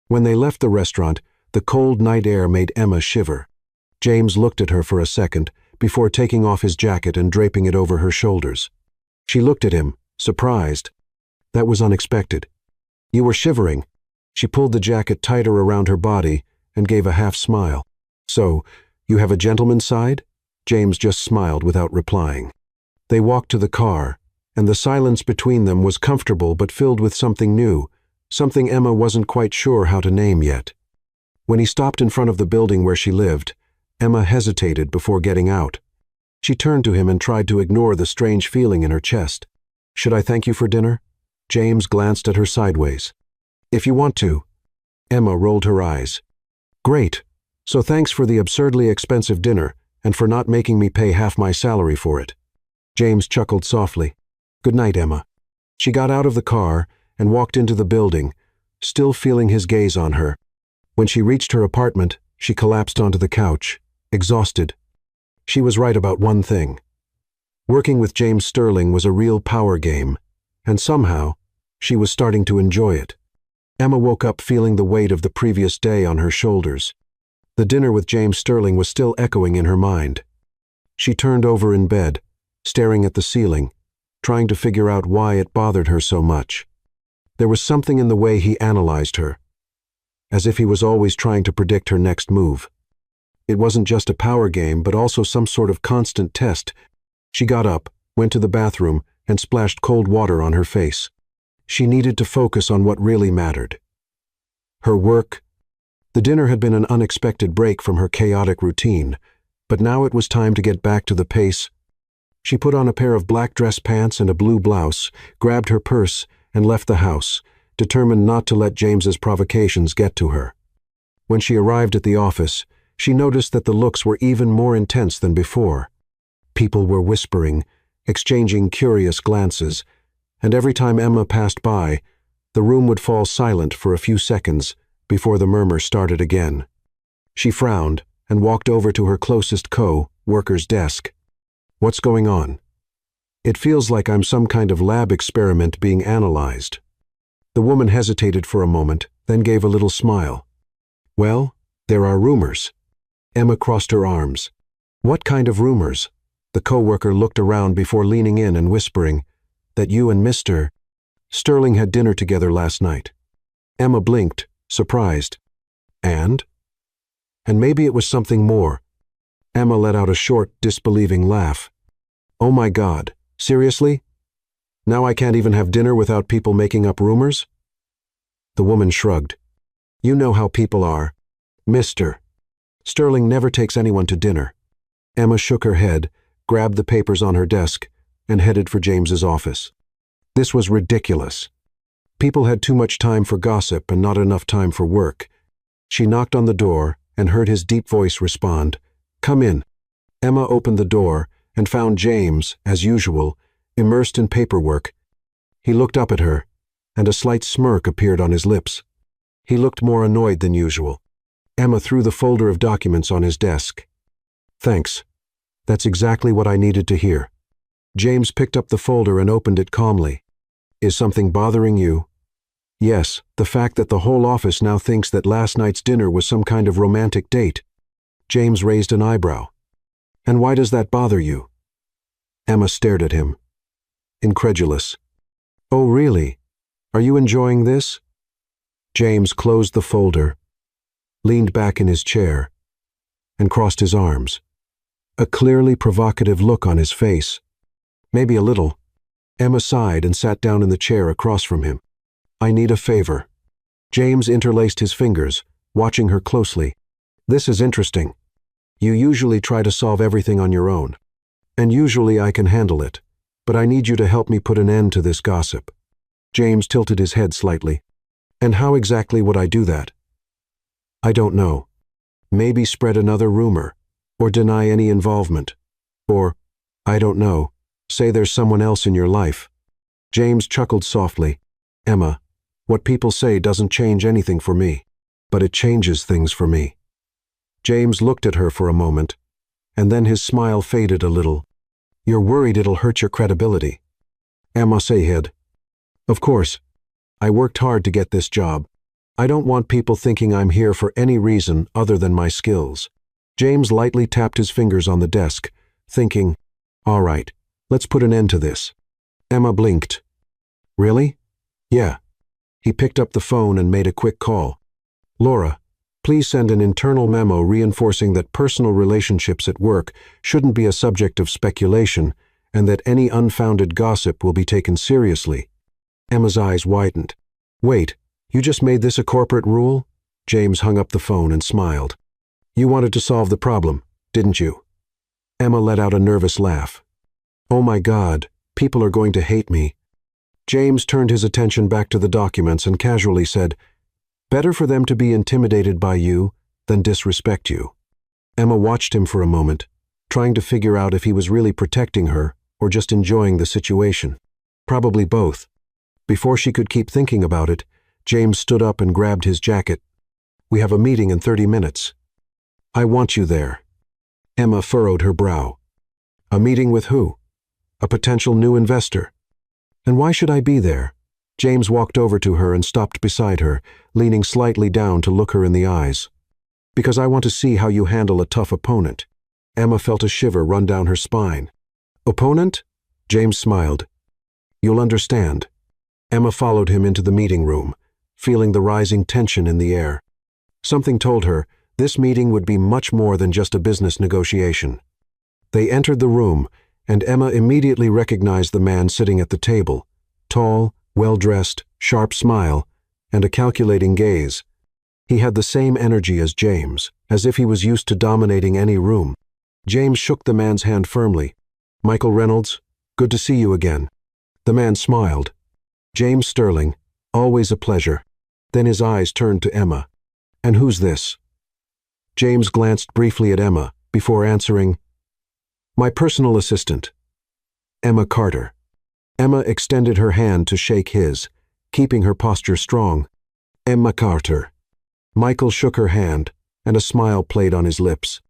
When they left the restaurant, the cold night air made Emma shiver. James looked at her for a second, before taking off his jacket and draping it over her shoulders. She looked at him, surprised. That was unexpected. "You were shivering." She pulled the jacket tighter around her body and gave a half smile. "So, you have a gentleman's side?" James just smiled without replying. They walked to the car, and the silence between them was comfortable but filled with something new, something Emma wasn't quite sure how to name yet. When he stopped in front of the building where she lived, Emma hesitated before getting out. She turned to him and tried to ignore the strange feeling in her chest. "Should I thank you for dinner?" James glanced at her sideways. "If you want to." Emma rolled her eyes. "Great. So thanks for the absurdly expensive dinner and for not making me pay half my salary for it." James chuckled softly. "Good night, Emma." She got out of the car and walked into the building, still feeling his gaze on her. When she reached her apartment, she collapsed onto the couch, exhausted. She was right about one thing. Working with James Sterling was a real power game, and somehow, she was starting to enjoy it. Emma woke up feeling the weight of the previous day on her shoulders. The dinner with James Sterling was still echoing in her mind. She turned over in bed, staring at the ceiling, trying to figure out why it bothered her so much. There was something in the way he analyzed her, as if he was always trying to predict her next move. It wasn't just a power game, but also some sort of constant test. She got up, went to the bathroom, and splashed cold water on her face. She needed to focus on what really mattered. Her work. The dinner had been an unexpected break from her chaotic routine, but now it was time to get back to the pace. She put on a pair of black dress pants and a blue blouse, grabbed her purse, and left the house, determined not to let James's provocations get to her. When she arrived at the office, she noticed that the looks were even more intense than before. People were whispering, exchanging curious glances, and every time Emma passed by, the room would fall silent for a few seconds before the murmur started again. She frowned and walked over to her closest co-worker's desk. "What's going on?" "It feels like I'm some kind of lab experiment being analyzed." The woman hesitated for a moment, then gave a little smile. "Well, there are rumors." Emma crossed her arms. "What kind of rumors?" The co-worker looked around before leaning in and whispering, "That you and Mr. Sterling had dinner together last night." Emma blinked, surprised. And? And maybe it was something more. Emma let out a short, disbelieving laugh. "Oh my God, seriously? Now I can't even have dinner without people making up rumors?" The woman shrugged. "You know how people are. Mr. Sterling never takes anyone to dinner." Emma shook her head, grabbed the papers on her desk, and headed for James's office. This was ridiculous. People had too much time for gossip and not enough time for work. She knocked on the door and heard his deep voice respond, "Come in." Emma opened the door and found James, as usual, immersed in paperwork. He looked up at her, and a slight smirk appeared on his lips. He looked more annoyed than usual. Emma threw the folder of documents on his desk. "Thanks. That's exactly what I needed to hear." James picked up the folder and opened it calmly. "Is something bothering you?" "Yes, the fact that the whole office now thinks that last night's dinner was some kind of romantic date." James raised an eyebrow. "And why does that bother you?" Emma stared at him, incredulous. "Oh, really? Are you enjoying this?" James closed the folder, leaned back in his chair, and crossed his arms, a clearly provocative look on his face. "Maybe a little." Emma sighed and sat down in the chair across from him. "I need a favor." James interlaced his fingers, watching her closely. "This is interesting. You usually try to solve everything on your own. And usually I can handle it, but I need you to help me put an end to this gossip." James tilted his head slightly. "And how exactly would I do that?" "I don't know. Maybe spread another rumor, or deny any involvement. Or, I don't know, say there's someone else in your life." James chuckled softly. "Emma, what people say doesn't change anything for me, but it changes things for me." James looked at her for a moment, and then his smile faded a little. "You're worried it'll hurt your credibility." Emma said, "Of course. I worked hard to get this job. I don't want people thinking I'm here for any reason other than my skills." James lightly tapped his fingers on the desk, thinking, "All right, let's put an end to this." Emma blinked. "Really?" "Yeah." He picked up the phone and made a quick call. "Laura, please send an internal memo reinforcing that personal relationships at work shouldn't be a subject of speculation and that any unfounded gossip will be taken seriously." Emma's eyes widened. "Wait, you just made this a corporate rule?" James hung up the phone and smiled. "You wanted to solve the problem, didn't you?" Emma let out a nervous laugh. Oh my God, people are going to hate me. James turned his attention back to the documents and casually said, better for them to be intimidated by you than disrespect you. Emma watched him for a moment, trying to figure out if he was really protecting her or just enjoying the situation. Probably both. Before she could keep thinking about it, James stood up and grabbed his jacket. We have a meeting in 30 minutes. I want you there. Emma furrowed her brow. A meeting with who? A potential new investor. And why should I be there? James walked over to her and stopped beside her, leaning slightly down to look her in the eyes. Because I want to see how you handle a tough opponent. Emma felt a shiver run down her spine. Opponent? James smiled. You'll understand. Emma followed him into the meeting room, feeling the rising tension in the air. Something told her this meeting would be much more than just a business negotiation. They entered the room, and Emma immediately recognized the man sitting at the table. Tall, well-dressed, sharp smile, and a calculating gaze. He had the same energy as James, as if he was used to dominating any room. James shook the man's hand firmly. Michael Reynolds, good to see you again. The man smiled. James Sterling, always a pleasure. Then his eyes turned to Emma. And who's this? James glanced briefly at Emma before answering, my personal assistant, Emma Carter. Emma extended her hand to shake his, keeping her posture strong. Emma Carter. Michael shook her hand, and a smile played on his lips.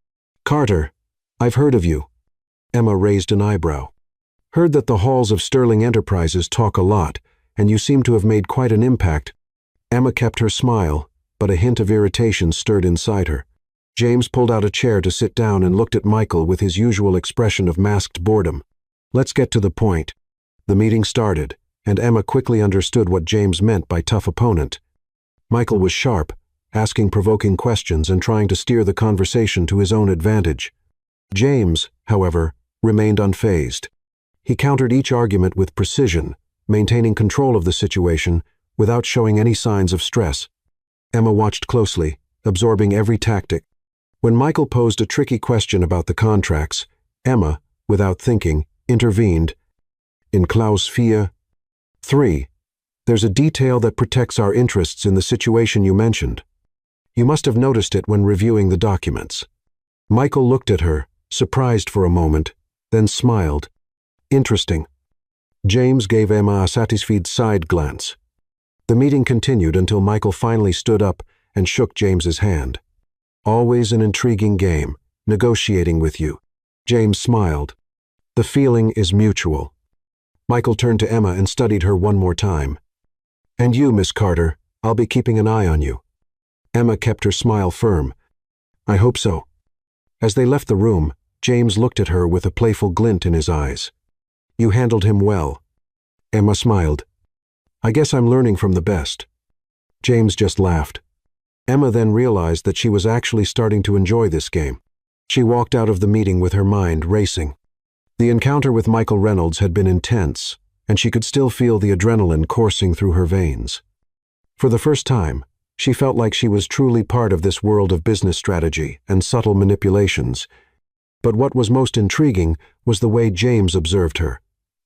Carter, I've heard of you. Emma raised an eyebrow. Heard that the halls of Sterling Enterprises talk a lot, and you seem to have made quite an impact. Emma kept her smile, but a hint of irritation stirred inside her. James pulled out a chair to sit down and looked at Michael with his usual expression of masked boredom. Let's get to the point. The meeting started, and Emma quickly understood what James meant by tough opponent. Michael was sharp, asking provoking questions and trying to steer the conversation to his own advantage. James, however, remained unfazed. He countered each argument with precision, maintaining control of the situation without showing any signs of stress. Emma watched closely, absorbing every tactic. When Michael posed a tricky question about the contracts, Emma, without thinking, intervened. In Clause 4:3, there's a detail that protects our interests in the situation you mentioned. You must have noticed it when reviewing the documents. Michael looked at her, surprised for a moment, then smiled. Interesting. James gave Emma a satisfied side glance. The meeting continued until Michael finally stood up and shook James's hand. Always an intriguing game, negotiating with you. James smiled. The feeling is mutual. Michael turned to Emma and studied her one more time. And you, Miss Carter, I'll be keeping an eye on you. Emma kept her smile firm. I hope so. As they left the room, James looked at her with a playful glint in his eyes. You handled him well. Emma smiled. I guess I'm learning from the best. James just laughed. Emma then realized that she was actually starting to enjoy this game. She walked out of the meeting with her mind racing. The encounter with Michael Reynolds had been intense, and she could still feel the adrenaline coursing through her veins. For the first time, she felt like she was truly part of this world of business strategy and subtle manipulations. But what was most intriguing was the way James observed her,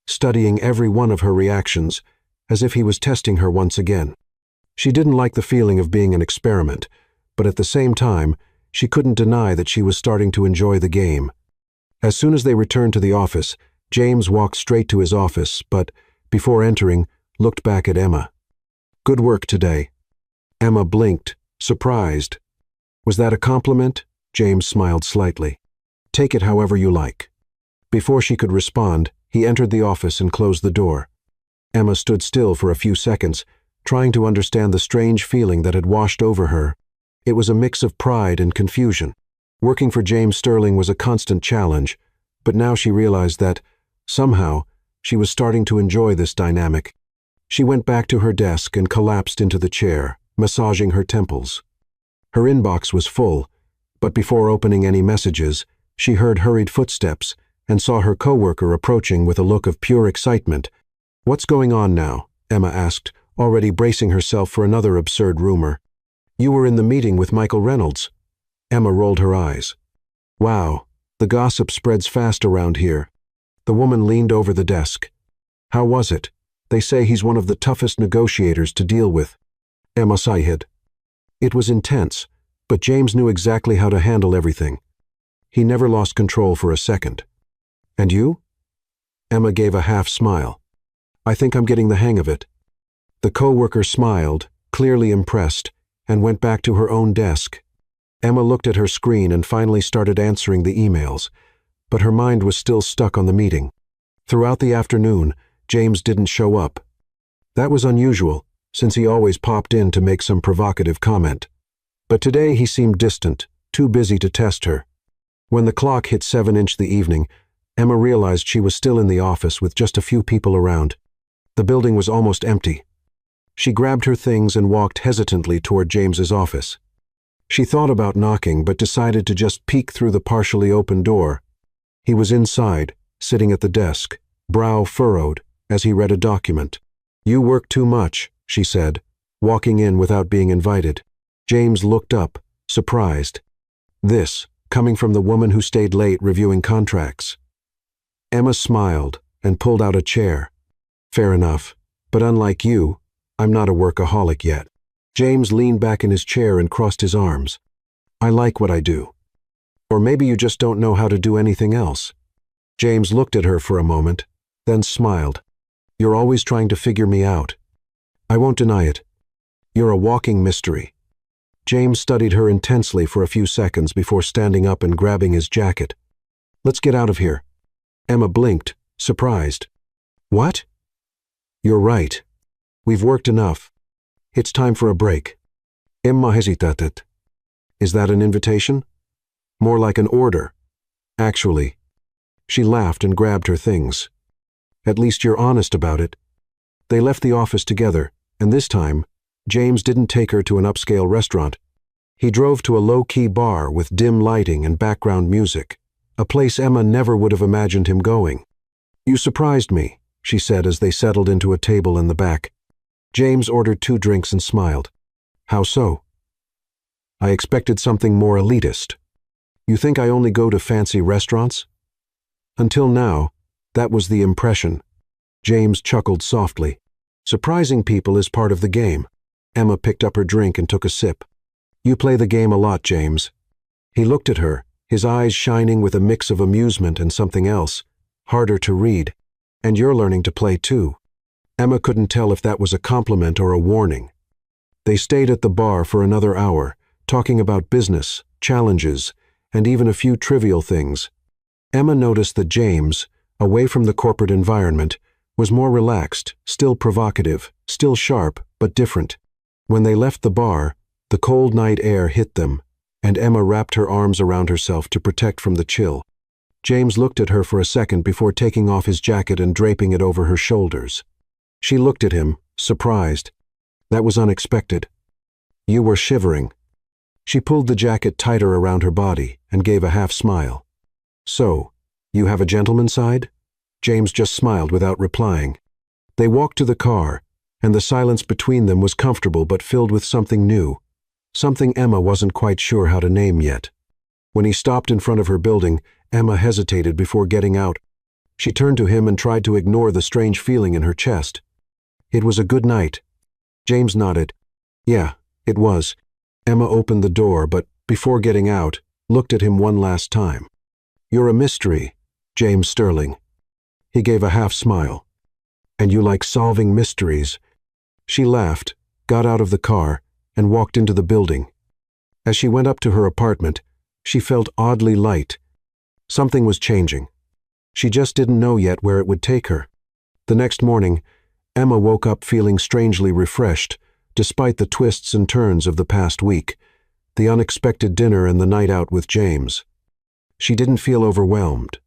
studying every one of her reactions, as if he was testing her once again. She didn't like the feeling of being an experiment, but at the same time, she couldn't deny that she was starting to enjoy the game. As soon as they returned to the office, James walked straight to his office, but, before entering, looked back at Emma. Good work today. Emma blinked, surprised. Was that a compliment? James smiled slightly. Take it however you like. Before she could respond, he entered the office and closed the door. Emma stood still for a few seconds, trying to understand the strange feeling that had washed over her. It was a mix of pride and confusion. Working for James Sterling was a constant challenge, but now she realized that, somehow, she was starting to enjoy this dynamic. She went back to her desk and collapsed into the chair, massaging her temples. Her inbox was full, but before opening any messages, she heard hurried footsteps and saw her coworker approaching with a look of pure excitement. What's going on now? Emma asked, already bracing herself for another absurd rumor. You were in the meeting with Michael Reynolds. Emma rolled her eyes. Wow, The gossip spreads fast around here. The woman leaned over the desk. How was it? They say he's one of the toughest negotiators to deal with. Emma sighed. It was intense, but James knew exactly how to handle everything. He never lost control for a second. And you? Emma gave a half smile. I think I'm getting the hang of it. The co-worker smiled, clearly impressed, and went back to her own desk. Emma looked at her screen and finally started answering the emails, but her mind was still stuck on the meeting. Throughout the afternoon, James didn't show up. That was unusual, since he always popped in to make some provocative comment. But today he seemed distant, too busy to test her. When the clock hit 7 the evening, Emma realized she was still in the office with just a few people around. The building was almost empty. She grabbed her things and walked hesitantly toward James's office. She thought about knocking, but decided to just peek through the partially open door. He was inside, sitting at the desk, brow furrowed, as he read a document. You work too much, she said, walking in without being invited. James looked up, surprised. This, coming from the woman who stayed late reviewing contracts. Emma smiled and pulled out a chair. Fair enough, but unlike you, I'm not a workaholic yet. James leaned back in his chair and crossed his arms. I like what I do. Or maybe you just don't know how to do anything else. James looked at her for a moment, then smiled. You're always trying to figure me out. I won't deny it. You're a walking mystery. James studied her intensely for a few seconds before standing up and grabbing his jacket. Let's get out of here. Emma blinked, surprised. What? You're right. We've worked enough. It's time for a break. Emma hesitated. Is that an invitation? More like an order. Actually. She laughed and grabbed her things. At least you're honest about it. They left the office together, and this time, James didn't take her to an upscale restaurant. He drove to a low-key bar with dim lighting and background music, a place Emma never would have imagined him going. You surprised me, she said as they settled into a table in the back. James ordered 2 drinks and smiled. How so? I expected something more elitist. You think I only go to fancy restaurants? Until now, that was the impression. James chuckled softly. Surprising people is part of the game. Emma picked up her drink and took a sip. You play the game a lot, James. He looked at her, his eyes shining with a mix of amusement and something else, harder to read. And you're learning to play too. Emma couldn't tell if that was a compliment or a warning. They stayed at the bar for another hour, talking about business, challenges, and even a few trivial things. Emma noticed that James, away from the corporate environment, was more relaxed, still provocative, still sharp, but different. When they left the bar, the cold night air hit them, and Emma wrapped her arms around herself to protect from the chill. James looked at her for a second before taking off his jacket and draping it over her shoulders. She looked at him, surprised. That was unexpected. You were shivering. She pulled the jacket tighter around her body and gave a half smile. So, you have a gentleman's side? James just smiled without replying. They walked to the car, and the silence between them was comfortable but filled with something new, something Emma wasn't quite sure how to name yet. When he stopped in front of her building, Emma hesitated before getting out. She turned to him and tried to ignore the strange feeling in her chest. It was a good night. James nodded. Yeah, it was. Emma opened the door, but before getting out, looked at him one last time. You're a mystery, James Sterling. He gave a half smile. And you like solving mysteries. She laughed, got out of the car, and walked into the building. As she went up to her apartment, she felt oddly light. Something was changing. She just didn't know yet where it would take her. The next morning, Emma woke up feeling strangely refreshed, despite the twists and turns of the past week, the unexpected dinner and the night out with James. She didn't feel overwhelmed.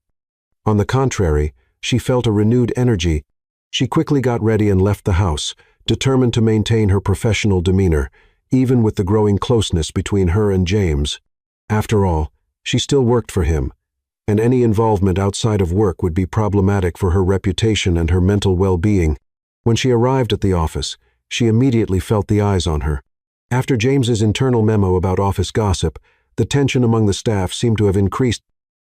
On the contrary, she felt a renewed energy. She quickly got ready and left the house, determined to maintain her professional demeanor, even with the growing closeness between her and James. After all, she still worked for him, and any involvement outside of work would be problematic for her reputation and her mental well-being. When she arrived at the office, she immediately felt the eyes on her. After James's internal memo about office gossip, the tension among the staff seemed to have increased.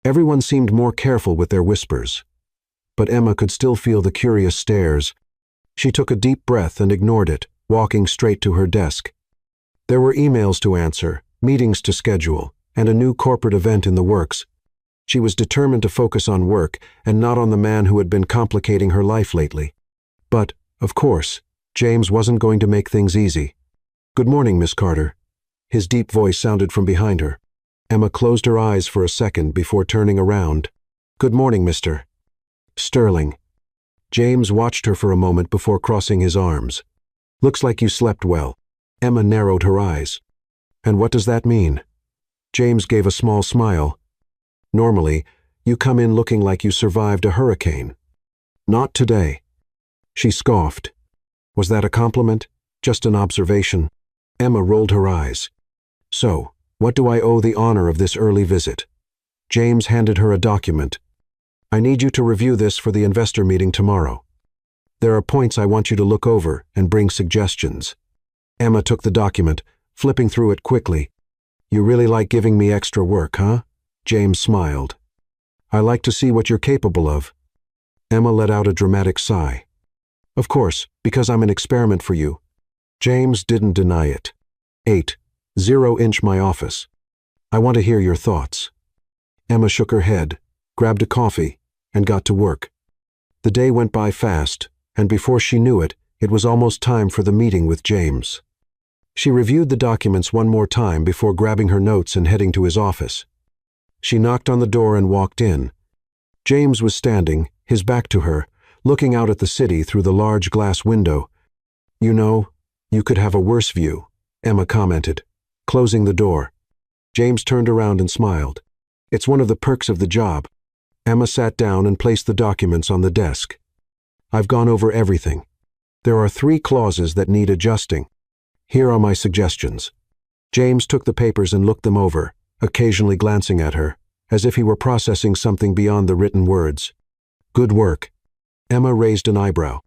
Everyone seemed more careful with their whispers. But Emma could still feel the curious stares. She took a deep breath and ignored it, walking straight to her desk. There were emails to answer, meetings to schedule, and a new corporate event in the works. She was determined to focus on work and not on the man who had been complicating her life lately. But, of course, James wasn't going to make things easy. "Good morning, Miss Carter." His deep voice sounded from behind her. Emma closed her eyes for a second before turning around. "Good morning, Mr. Sterling." James watched her for a moment before crossing his arms. "Looks like you slept well." Emma narrowed her eyes. "And what does that mean?" James gave a small smile. "Normally, you come in looking like you survived a hurricane." "Not today." She scoffed. Was that a compliment? Just an observation? Emma rolled her eyes. "So, what do I owe the honor of this early visit?" James handed her a document. "I need you to review this for the investor meeting tomorrow. There are points I want you to look over and bring suggestions." Emma took the document, flipping through it quickly. "You really like giving me extra work, huh?" James smiled. "I like to see what you're capable of." Emma let out a dramatic sigh. "Of course, because I'm an experiment for you." James didn't deny it. 8. 0-inch my office. "I want to hear your thoughts." Emma shook her head, grabbed a coffee, and got to work. The day went by fast, and before she knew it, it was almost time for the meeting with James. She reviewed the documents one more time before grabbing her notes and heading to his office. She knocked on the door and walked in. James was standing, his back to her, looking out at the city through the large glass window. "You know, you could have a worse view," Emma commented, closing the door. James turned around and smiled. "It's one of the perks of the job." Emma sat down and placed the documents on the desk. "I've gone over everything. There are 3 clauses that need adjusting. Here are my suggestions." James took the papers and looked them over, occasionally glancing at her, as if he were processing something beyond the written words. "Good work." Emma raised an eyebrow.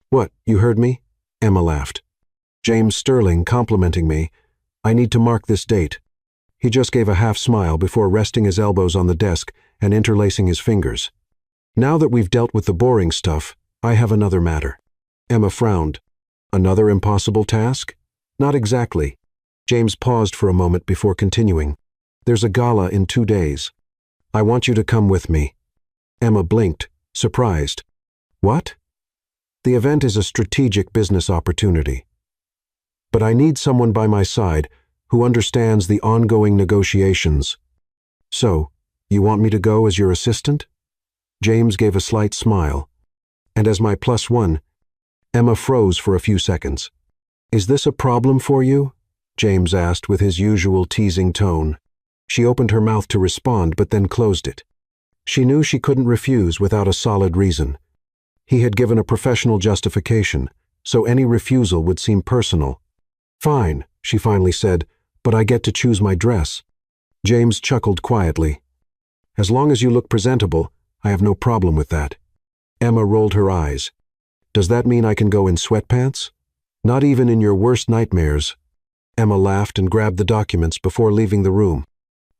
"What, you heard me?" Emma laughed. "James Sterling complimenting me. I need to mark this date." He just gave a half smile before resting his elbows on the desk and interlacing his fingers. "Now that we've dealt with the boring stuff, I have another matter." Emma frowned. "Another impossible task?" "Not exactly." James paused for a moment before continuing. "There's a gala in 2 days. I want you to come with me." Emma blinked, surprised. "What?" "The event is a strategic business opportunity. But I need someone by my side who understands the ongoing negotiations." "So, you want me to go as your assistant?" James gave a slight smile. "And as my +1, Emma froze for a few seconds. "Is this a problem for you?" James asked with his usual teasing tone. She opened her mouth to respond but then closed it. She knew she couldn't refuse without a solid reason. He had given a professional justification, so any refusal would seem personal. "Fine," she finally said, "but I get to choose my dress." James chuckled quietly. "As long as you look presentable, I have no problem with that." Emma rolled her eyes. "Does that mean I can go in sweatpants?" "Not even in your worst nightmares." Emma laughed and grabbed the documents before leaving the room.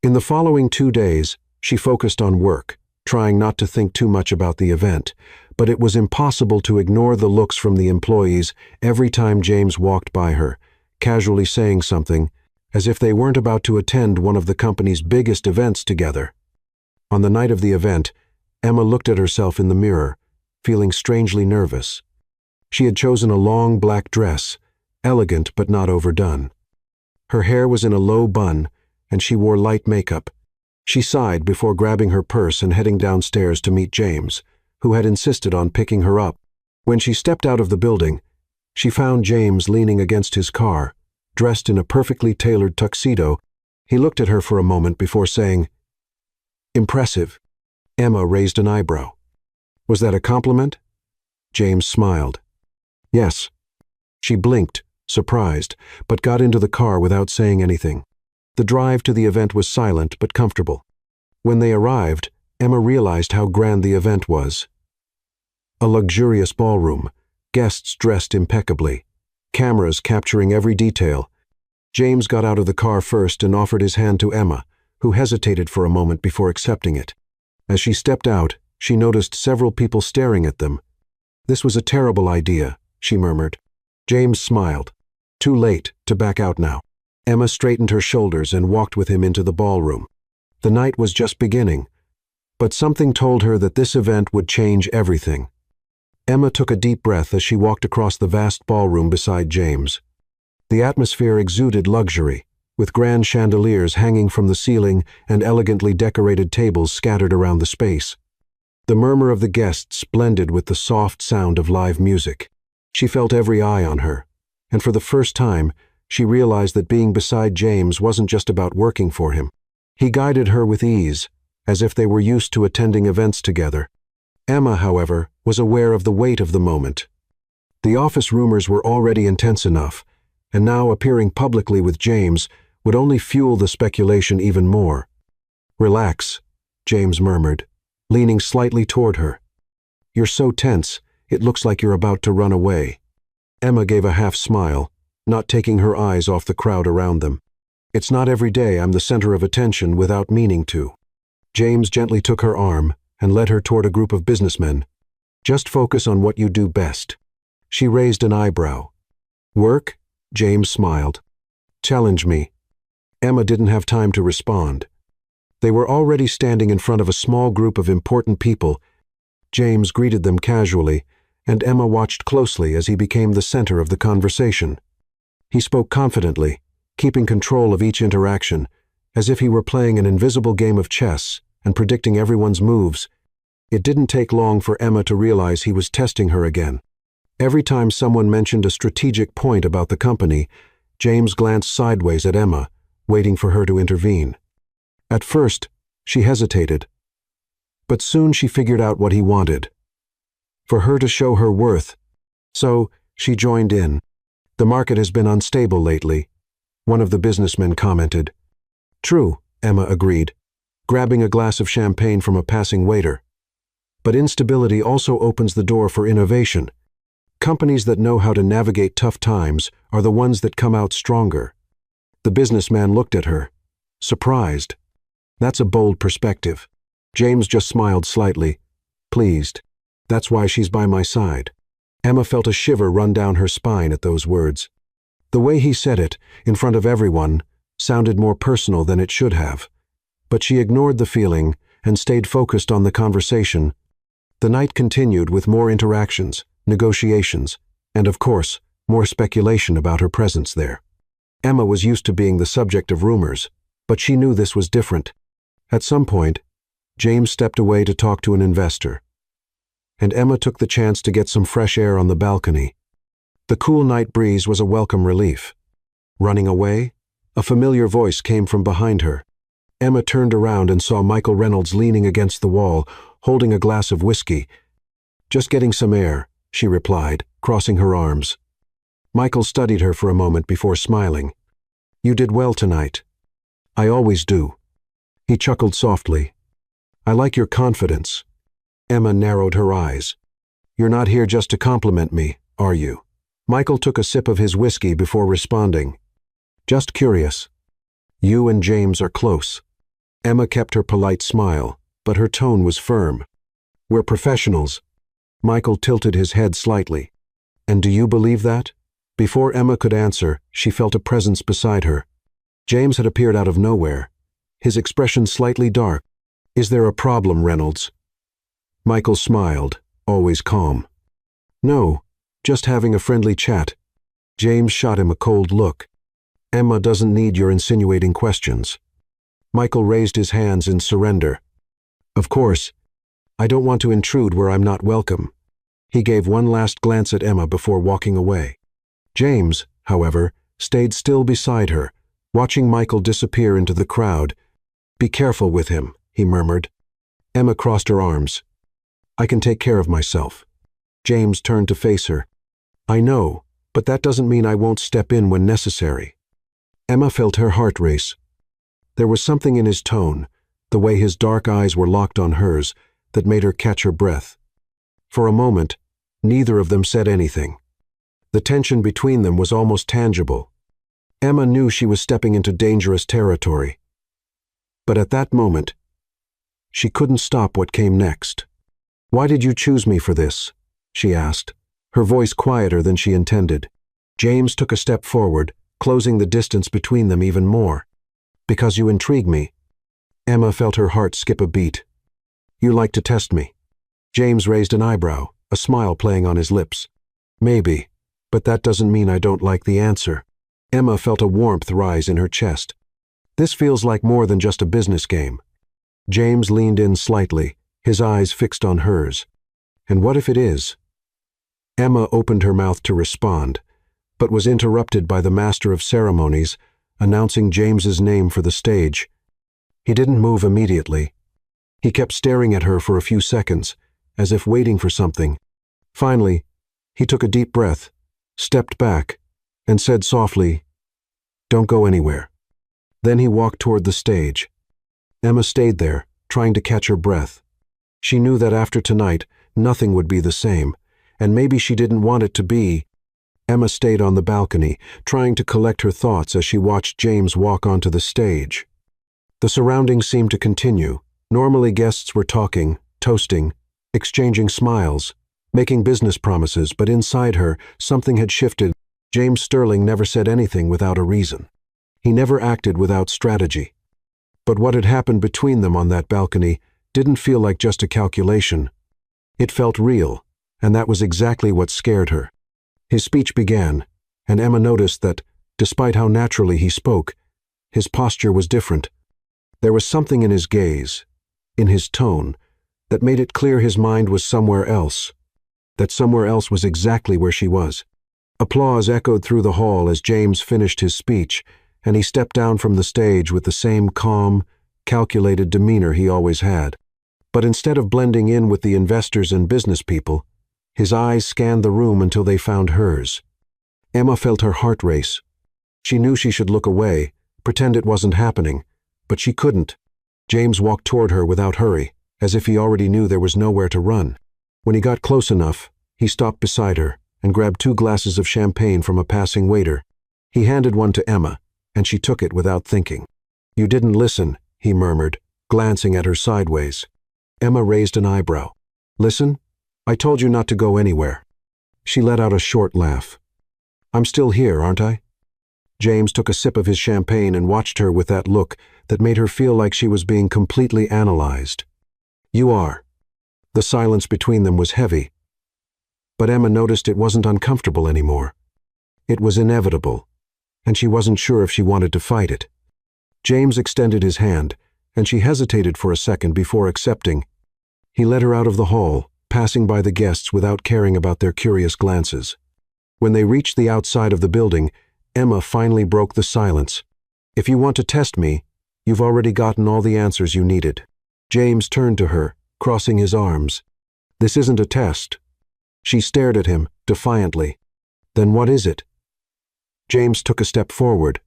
In the following 2 days, she focused on work, trying not to think too much about the event, but it was impossible to ignore the looks from the employees every time James walked by her, casually saying something, as if they weren't about to attend one of the company's biggest events together. On the night of the event, Emma looked at herself in the mirror, feeling strangely nervous. She had chosen a long black dress, elegant but not overdone. Her hair was in a low bun, and she wore light makeup. She sighed before grabbing her purse and heading downstairs to meet James, who had insisted on picking her up. When she stepped out of the building, she found James leaning against his car, dressed in a perfectly tailored tuxedo. He looked at her for a moment before saying, "Impressive." Emma raised an eyebrow. "Was that a compliment?" James smiled. "Yes." She blinked, surprised, but got into the car without saying anything. The drive to the event was silent but comfortable. When they arrived, Emma realized how grand the event was. A luxurious ballroom, guests dressed impeccably, cameras capturing every detail. James got out of the car first and offered his hand to Emma, who hesitated for a moment before accepting it. As she stepped out, she noticed several people staring at them. "This was a terrible idea," she murmured. James smiled. Too late to back out now. Emma straightened her shoulders and walked with him into the ballroom. The night was just beginning, but something told her that this event would change everything. Emma took a deep breath as she walked across the vast ballroom beside James. The atmosphere exuded luxury, with grand chandeliers hanging from the ceiling and elegantly decorated tables scattered around the space. The murmur of the guests blended with the soft sound of live music. She felt every eye on her, and for the first time, she realized that being beside James wasn't just about working for him. He guided her with ease, as if they were used to attending events together. Emma, however, was aware of the weight of the moment. The office rumors were already intense enough, and now appearing publicly with James would only fuel the speculation even more. "Relax," James murmured, leaning slightly toward her. "You're so tense, it looks like you're about to run away." Emma gave a half smile, not taking her eyes off the crowd around them. "It's not every day I'm the center of attention without meaning to." James gently took her arm and led her toward a group of businessmen. "Just focus on what you do best." She raised an eyebrow. "Work?" James smiled. "Challenge me." Emma didn't have time to respond. They were already standing in front of a small group of important people. James greeted them casually, and Emma watched closely as he became the center of the conversation. He spoke confidently, keeping control of each interaction, as if he were playing an invisible game of chess and predicting everyone's moves. It didn't take long for Emma to realize he was testing her again. Every time someone mentioned a strategic point about the company, James glanced sideways at Emma, waiting for her to intervene. At first, she hesitated, but soon she figured out what he wanted. For her to show her worth. So, she joined in. "The market has been unstable lately," one of the businessmen commented. "True," Emma agreed, grabbing a glass of champagne from a passing waiter. "But instability also opens the door for innovation. Companies that know how to navigate tough times are the ones that come out stronger." The businessman looked at her, surprised. "That's a bold perspective." James just smiled slightly, pleased. "That's why she's by my side." Emma felt a shiver run down her spine at those words. The way he said it, in front of everyone, sounded more personal than it should have. But she ignored the feeling and stayed focused on the conversation. The night continued with more interactions, negotiations, and of course, more speculation about her presence there. Emma was used to being the subject of rumors, but she knew this was different. At some point, James stepped away to talk to an investor, and Emma took the chance to get some fresh air on the balcony. The cool night breeze was a welcome relief. Running away? A familiar voice came from behind her. Emma turned around and saw Michael Reynolds leaning against the wall, holding a glass of whiskey. "Just getting some air," she replied, crossing her arms. Michael studied her for a moment before smiling. "You did well tonight." "I always do." He chuckled softly. "I like your confidence." Emma narrowed her eyes. "You're not here just to compliment me, are you?" Michael took a sip of his whiskey before responding. "Just curious. You and James are close." Emma kept her polite smile, but her tone was firm. "We're professionals." Michael tilted his head slightly. "And do you believe that?" Before Emma could answer, she felt a presence beside her. James had appeared out of nowhere, his expression slightly dark. "Is there a problem, Reynolds?" Michael smiled, always calm. "No, just having a friendly chat." James shot him a cold look. "Emma doesn't need your insinuating questions." Michael raised his hands in surrender. "Of course, I don't want to intrude where I'm not welcome." He gave one last glance at Emma before walking away. James, however, stayed still beside her, watching Michael disappear into the crowd. "Be careful with him," he murmured. Emma crossed her arms. "I can take care of myself." James turned to face her. "I know, but that doesn't mean I won't step in when necessary." Emma felt her heart race. There was something in his tone, the way his dark eyes were locked on hers, that made her catch her breath. For a moment, neither of them said anything. The tension between them was almost tangible. Emma knew she was stepping into dangerous territory. But at that moment, She couldn't stop what came next. "Why did you choose me for this?" she asked, her voice quieter than she intended. James took a step forward, closing the distance between them even more. "Because you intrigue me." Emma felt her heart skip a beat. "You like to test me?" James raised an eyebrow, a smile playing on his lips. "Maybe, but that doesn't mean I don't like the answer." Emma felt a warmth rise in her chest. "This feels like more than just a business game." James leaned in slightly, his eyes fixed on hers. "And what if it is?" Emma opened her mouth to respond, but was interrupted by the master of ceremonies announcing James's name for the stage. He didn't move immediately. He kept staring at her for a few seconds, as if waiting for something. Finally, he took a deep breath, stepped back, and said softly, "Don't go anywhere." Then he walked toward the stage. Emma stayed there, trying to catch her breath. She knew that after tonight, nothing would be the same, and maybe she didn't want it to be. Emma stayed on the balcony, trying to collect her thoughts as she watched James walk onto the stage. The surroundings seemed to continue. Normally guests were talking, toasting, exchanging smiles, making business promises, but inside her, something had shifted. James Sterling never said anything without a reason. He never acted without strategy. But what had happened between them on that balcony didn't feel like just a calculation. It felt real, and that was exactly what scared her. His speech began, and Emma noticed that, despite how naturally he spoke, his posture was different. There was something in his gaze, in his tone, that made it clear his mind was somewhere else, that somewhere else was exactly where she was. Applause echoed through the hall as James finished his speech, and he stepped down from the stage with the same calm, calculated demeanor he always had. But instead of blending in with the investors and business people, his eyes scanned the room until they found hers. Emma felt her heart race. She knew she should look away, pretend it wasn't happening, but she couldn't. James walked toward her without hurry, as if he already knew there was nowhere to run. When he got close enough, he stopped beside her and grabbed 2 glasses of champagne from a passing waiter. He handed one to Emma, and she took it without thinking. "You didn't listen," he murmured, glancing at her sideways. Emma raised an eyebrow. "Listen? I told you not to go anywhere." She let out a short laugh. "I'm still here, aren't I?" James took a sip of his champagne and watched her with that look that made her feel like she was being completely analyzed. "You are." The silence between them was heavy, but Emma noticed it wasn't uncomfortable anymore. It was inevitable, and she wasn't sure if she wanted to fight it. James extended his hand, and she hesitated for a second before accepting. He led her out of the hall, passing by the guests without caring about their curious glances. When they reached the outside of the building, Emma finally broke the silence. "If you want to test me, you've already gotten all the answers you needed." James turned to her, crossing his arms. "This isn't a test." She stared at him, defiantly. "Then what is it?" James took a step forward,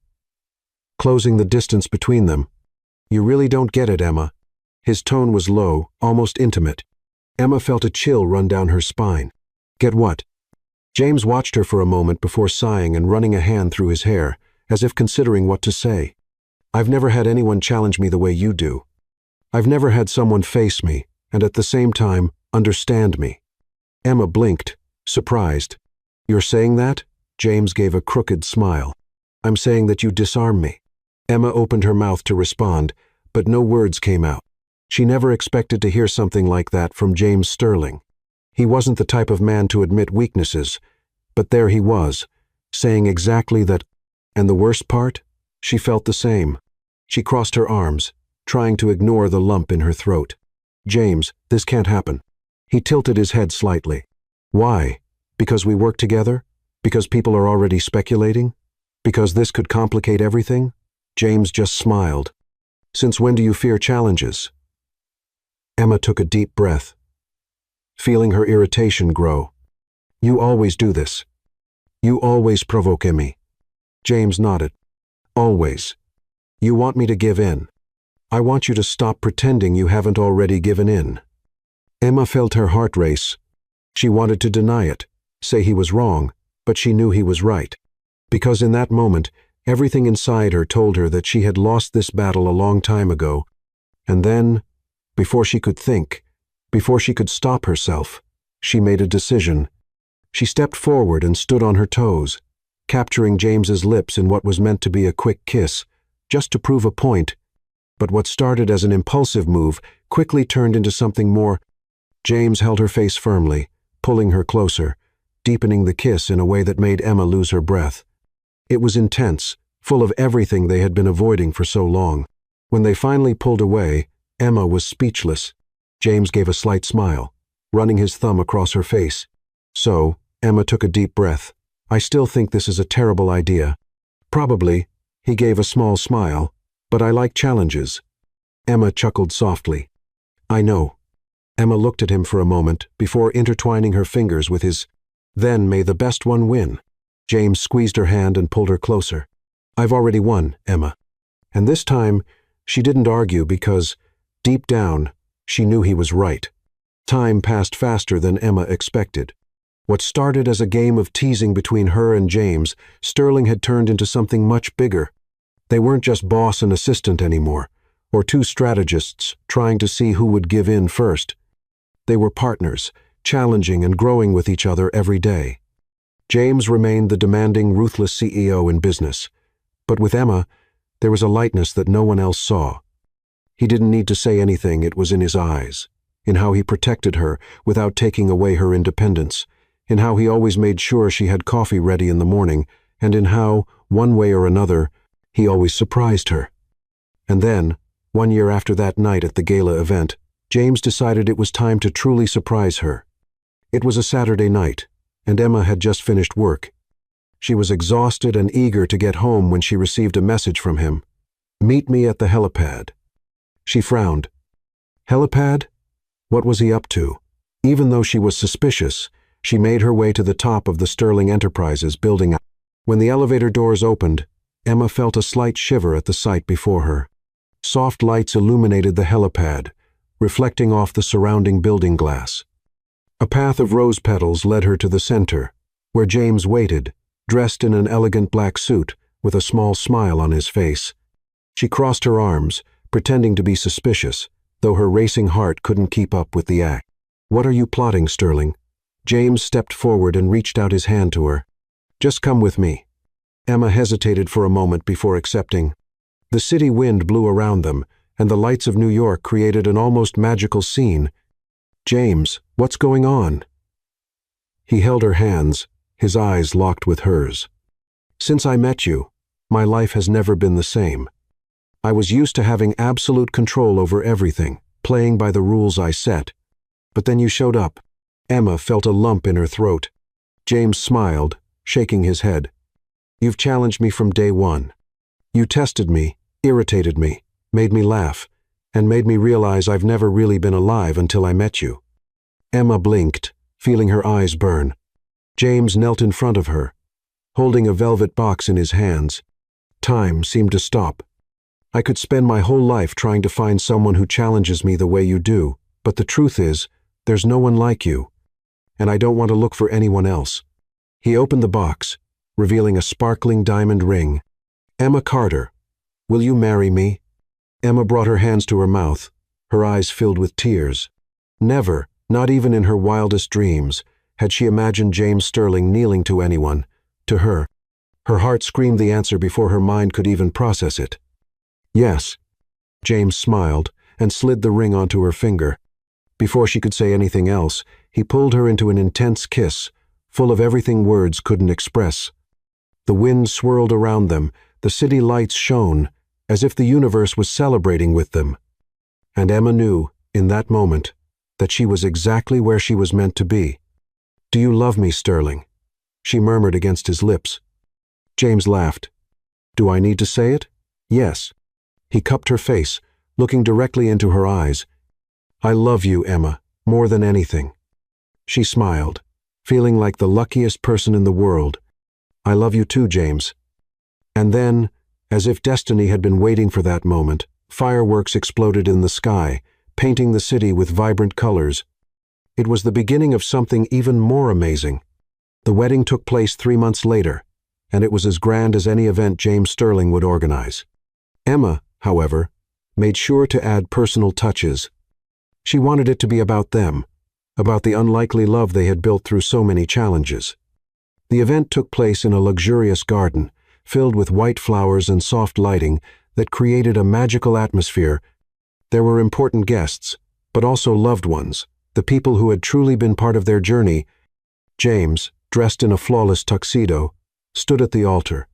closing the distance between them. "You really don't get it, Emma." His tone was low, almost intimate. Emma felt a chill run down her spine. "Get what?" James watched her for a moment before sighing and running a hand through his hair, as if considering what to say. "I've never had anyone challenge me the way you do. I've never had someone face me, and at the same time, understand me." Emma blinked, surprised. "You're saying that?" James gave a crooked smile. "I'm saying that you disarm me." Emma opened her mouth to respond, but no words came out. She never expected to hear something like that from James Sterling. He wasn't the type of man to admit weaknesses, but there he was, saying exactly that. And the worst part? She felt the same. She crossed her arms, trying to ignore the lump in her throat. "James, this can't happen." He tilted his head slightly. "Why? Because we work together? Because people are already speculating? Because this could complicate everything?" James just smiled. "Since when do you fear challenges?" Emma took a deep breath, feeling her irritation grow. "You always do this. You always provoke me." James nodded. "Always. You want me to give in. I want you to stop pretending you haven't already given in." Emma felt her heart race. She wanted to deny it, say he was wrong, but she knew he was right. Because in that moment, everything inside her told her that she had lost this battle a long time ago. And then, Before she could think, before she could stop herself, she made a decision. She stepped forward and stood on her toes, capturing James's lips in what was meant to be a quick kiss, just to prove a point. But what started as an impulsive move quickly turned into something more. James held her face firmly, pulling her closer, deepening the kiss in a way that made Emma lose her breath. It was intense, full of everything they had been avoiding for so long. When they finally pulled away, Emma was speechless. James gave a slight smile, running his thumb across her face. So, Emma took a deep breath. I still think this is a terrible idea. Probably, he gave a small smile, but I like challenges. Emma chuckled softly. I know. Emma looked at him for a moment before intertwining her fingers with his. Then may the best one win. James squeezed her hand and pulled her closer. I've already won, Emma. And this time, she didn't argue because, deep down, she knew he was right. Time passed faster than Emma expected. What started as a game of teasing between her and James, Sterling had turned into something much bigger. They weren't just boss and assistant anymore, or two strategists trying to see who would give in first. They were partners, challenging and growing with each other every day. James remained the demanding, ruthless CEO in business, but with Emma, there was a lightness that no one else saw. He didn't need to say anything, it was in his eyes, in how he protected her without taking away her independence, in how he always made sure she had coffee ready in the morning, and in how, one way or another, he always surprised her. And then, 1 year after that night at the gala event, James decided it was time to truly surprise her. It was a Saturday night, and Emma had just finished work. She was exhausted and eager to get home when she received a message from him. Meet me at the helipad. She frowned. Helipad? What was he up to? Even though she was suspicious, she made her way to the top of the Sterling Enterprises building. When the elevator doors opened, Emma felt a slight shiver at the sight before her. Soft lights illuminated the helipad, reflecting off the surrounding building glass. A path of rose petals led her to the center, where James waited, dressed in an elegant black suit, with a small smile on his face. She crossed her arms, pretending to be suspicious, though her racing heart couldn't keep up with the act. What are you plotting, Sterling? James stepped forward and reached out his hand to her. Just come with me. Emma hesitated for a moment before accepting. The city wind blew around them, and the lights of New York created an almost magical scene. James, what's going on? He held her hands, his eyes locked with hers. Since I met you, my life has never been the same. I was used to having absolute control over everything, playing by the rules I set. But then you showed up. Emma felt a lump in her throat. James smiled, shaking his head. You've challenged me from day one. You tested me, irritated me, made me laugh, and made me realize I've never really been alive until I met you. Emma blinked, feeling her eyes burn. James knelt in front of her, holding a velvet box in his hands. Time seemed to stop. I could spend my whole life trying to find someone who challenges me the way you do, but the truth is, there's no one like you, and I don't want to look for anyone else. He opened the box, revealing a sparkling diamond ring. Emma Carter, will you marry me? Emma brought her hands to her mouth, her eyes filled with tears. Never, not even in her wildest dreams, had she imagined James Sterling kneeling to anyone, to her. Her heart screamed the answer before her mind could even process it. Yes. James smiled and slid the ring onto her finger. Before she could say anything else, he pulled her into an intense kiss, full of everything words couldn't express. The wind swirled around them, the city lights shone, as if the universe was celebrating with them. And Emma knew, in that moment, that she was exactly where she was meant to be. Do you love me, Sterling? She murmured against his lips. James laughed. Do I need to say it? Yes. He cupped her face, looking directly into her eyes. I love you, Emma, more than anything. She smiled, feeling like the luckiest person in the world. I love you too, James. And then, as if destiny had been waiting for that moment, fireworks exploded in the sky, painting the city with vibrant colors. It was the beginning of something even more amazing. The wedding took place 3 months later, and it was as grand as any event James Sterling would organize. Emma, however, made sure to add personal touches. She wanted it to be about them, about the unlikely love they had built through so many challenges. The event took place in a luxurious garden, filled with white flowers and soft lighting that created a magical atmosphere. There were important guests, but also loved ones, the people who had truly been part of their journey. James, dressed in a flawless tuxedo, stood at the altar,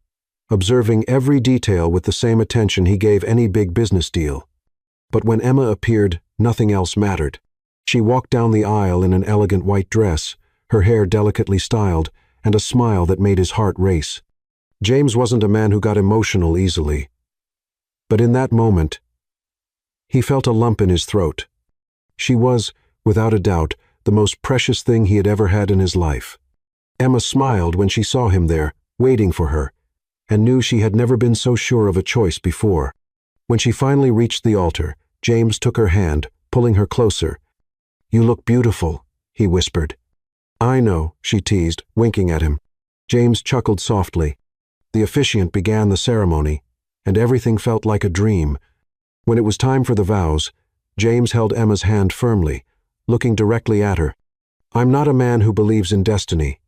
observing every detail with the same attention he gave any big business deal. But when Emma appeared, nothing else mattered. She walked down the aisle in an elegant white dress, her hair delicately styled, and a smile that made his heart race. James wasn't a man who got emotional easily. But in that moment, he felt a lump in his throat. She was, without a doubt, the most precious thing he had ever had in his life. Emma smiled when she saw him there, waiting for her, and knew she had never been so sure of a choice before. When she finally reached the altar, James took her hand, pulling her closer. "You look beautiful," he whispered. "I know," she teased, winking at him. James chuckled softly. The officiant began the ceremony, and everything felt like a dream. When it was time for the vows, James held Emma's hand firmly, looking directly at her. "I'm not a man who believes in destiny,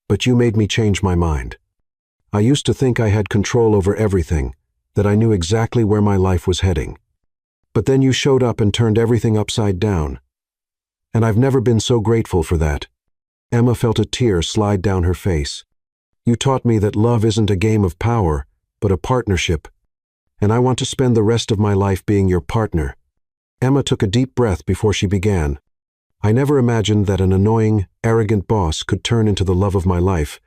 but you made me change my mind. I used to think I had control over everything, that I knew exactly where my life was heading. But then you showed up and turned everything upside down. And I've never been so grateful for that." Emma felt a tear slide down her face. "You taught me that love isn't a game of power, but a partnership. And I want to spend the rest of my life being your partner." Emma took a deep breath before she began. "I never imagined that an annoying, arrogant boss could turn into the love of my life.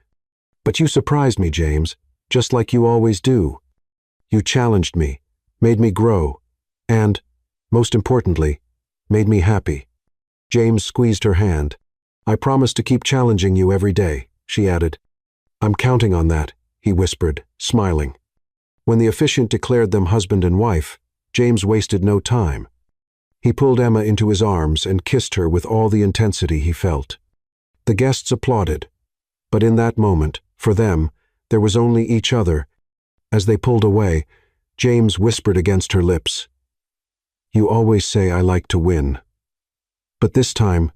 But you surprised me, James, just like you always do. You challenged me, made me grow, and, most importantly, made me happy." James squeezed her hand. "I promise to keep challenging you every day," she added. "I'm counting on that," he whispered, smiling. When the officiant declared them husband and wife, James wasted no time. He pulled Emma into his arms and kissed her with all the intensity he felt. The guests applauded, but in that moment, for them, there was only each other. As they pulled away, James whispered against her lips, "You always say I like to win. But this time,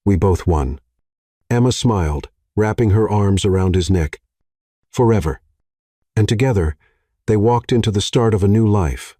we both won." Emma smiled, wrapping her arms around his neck. "Forever." And together, they walked into the start of a new life.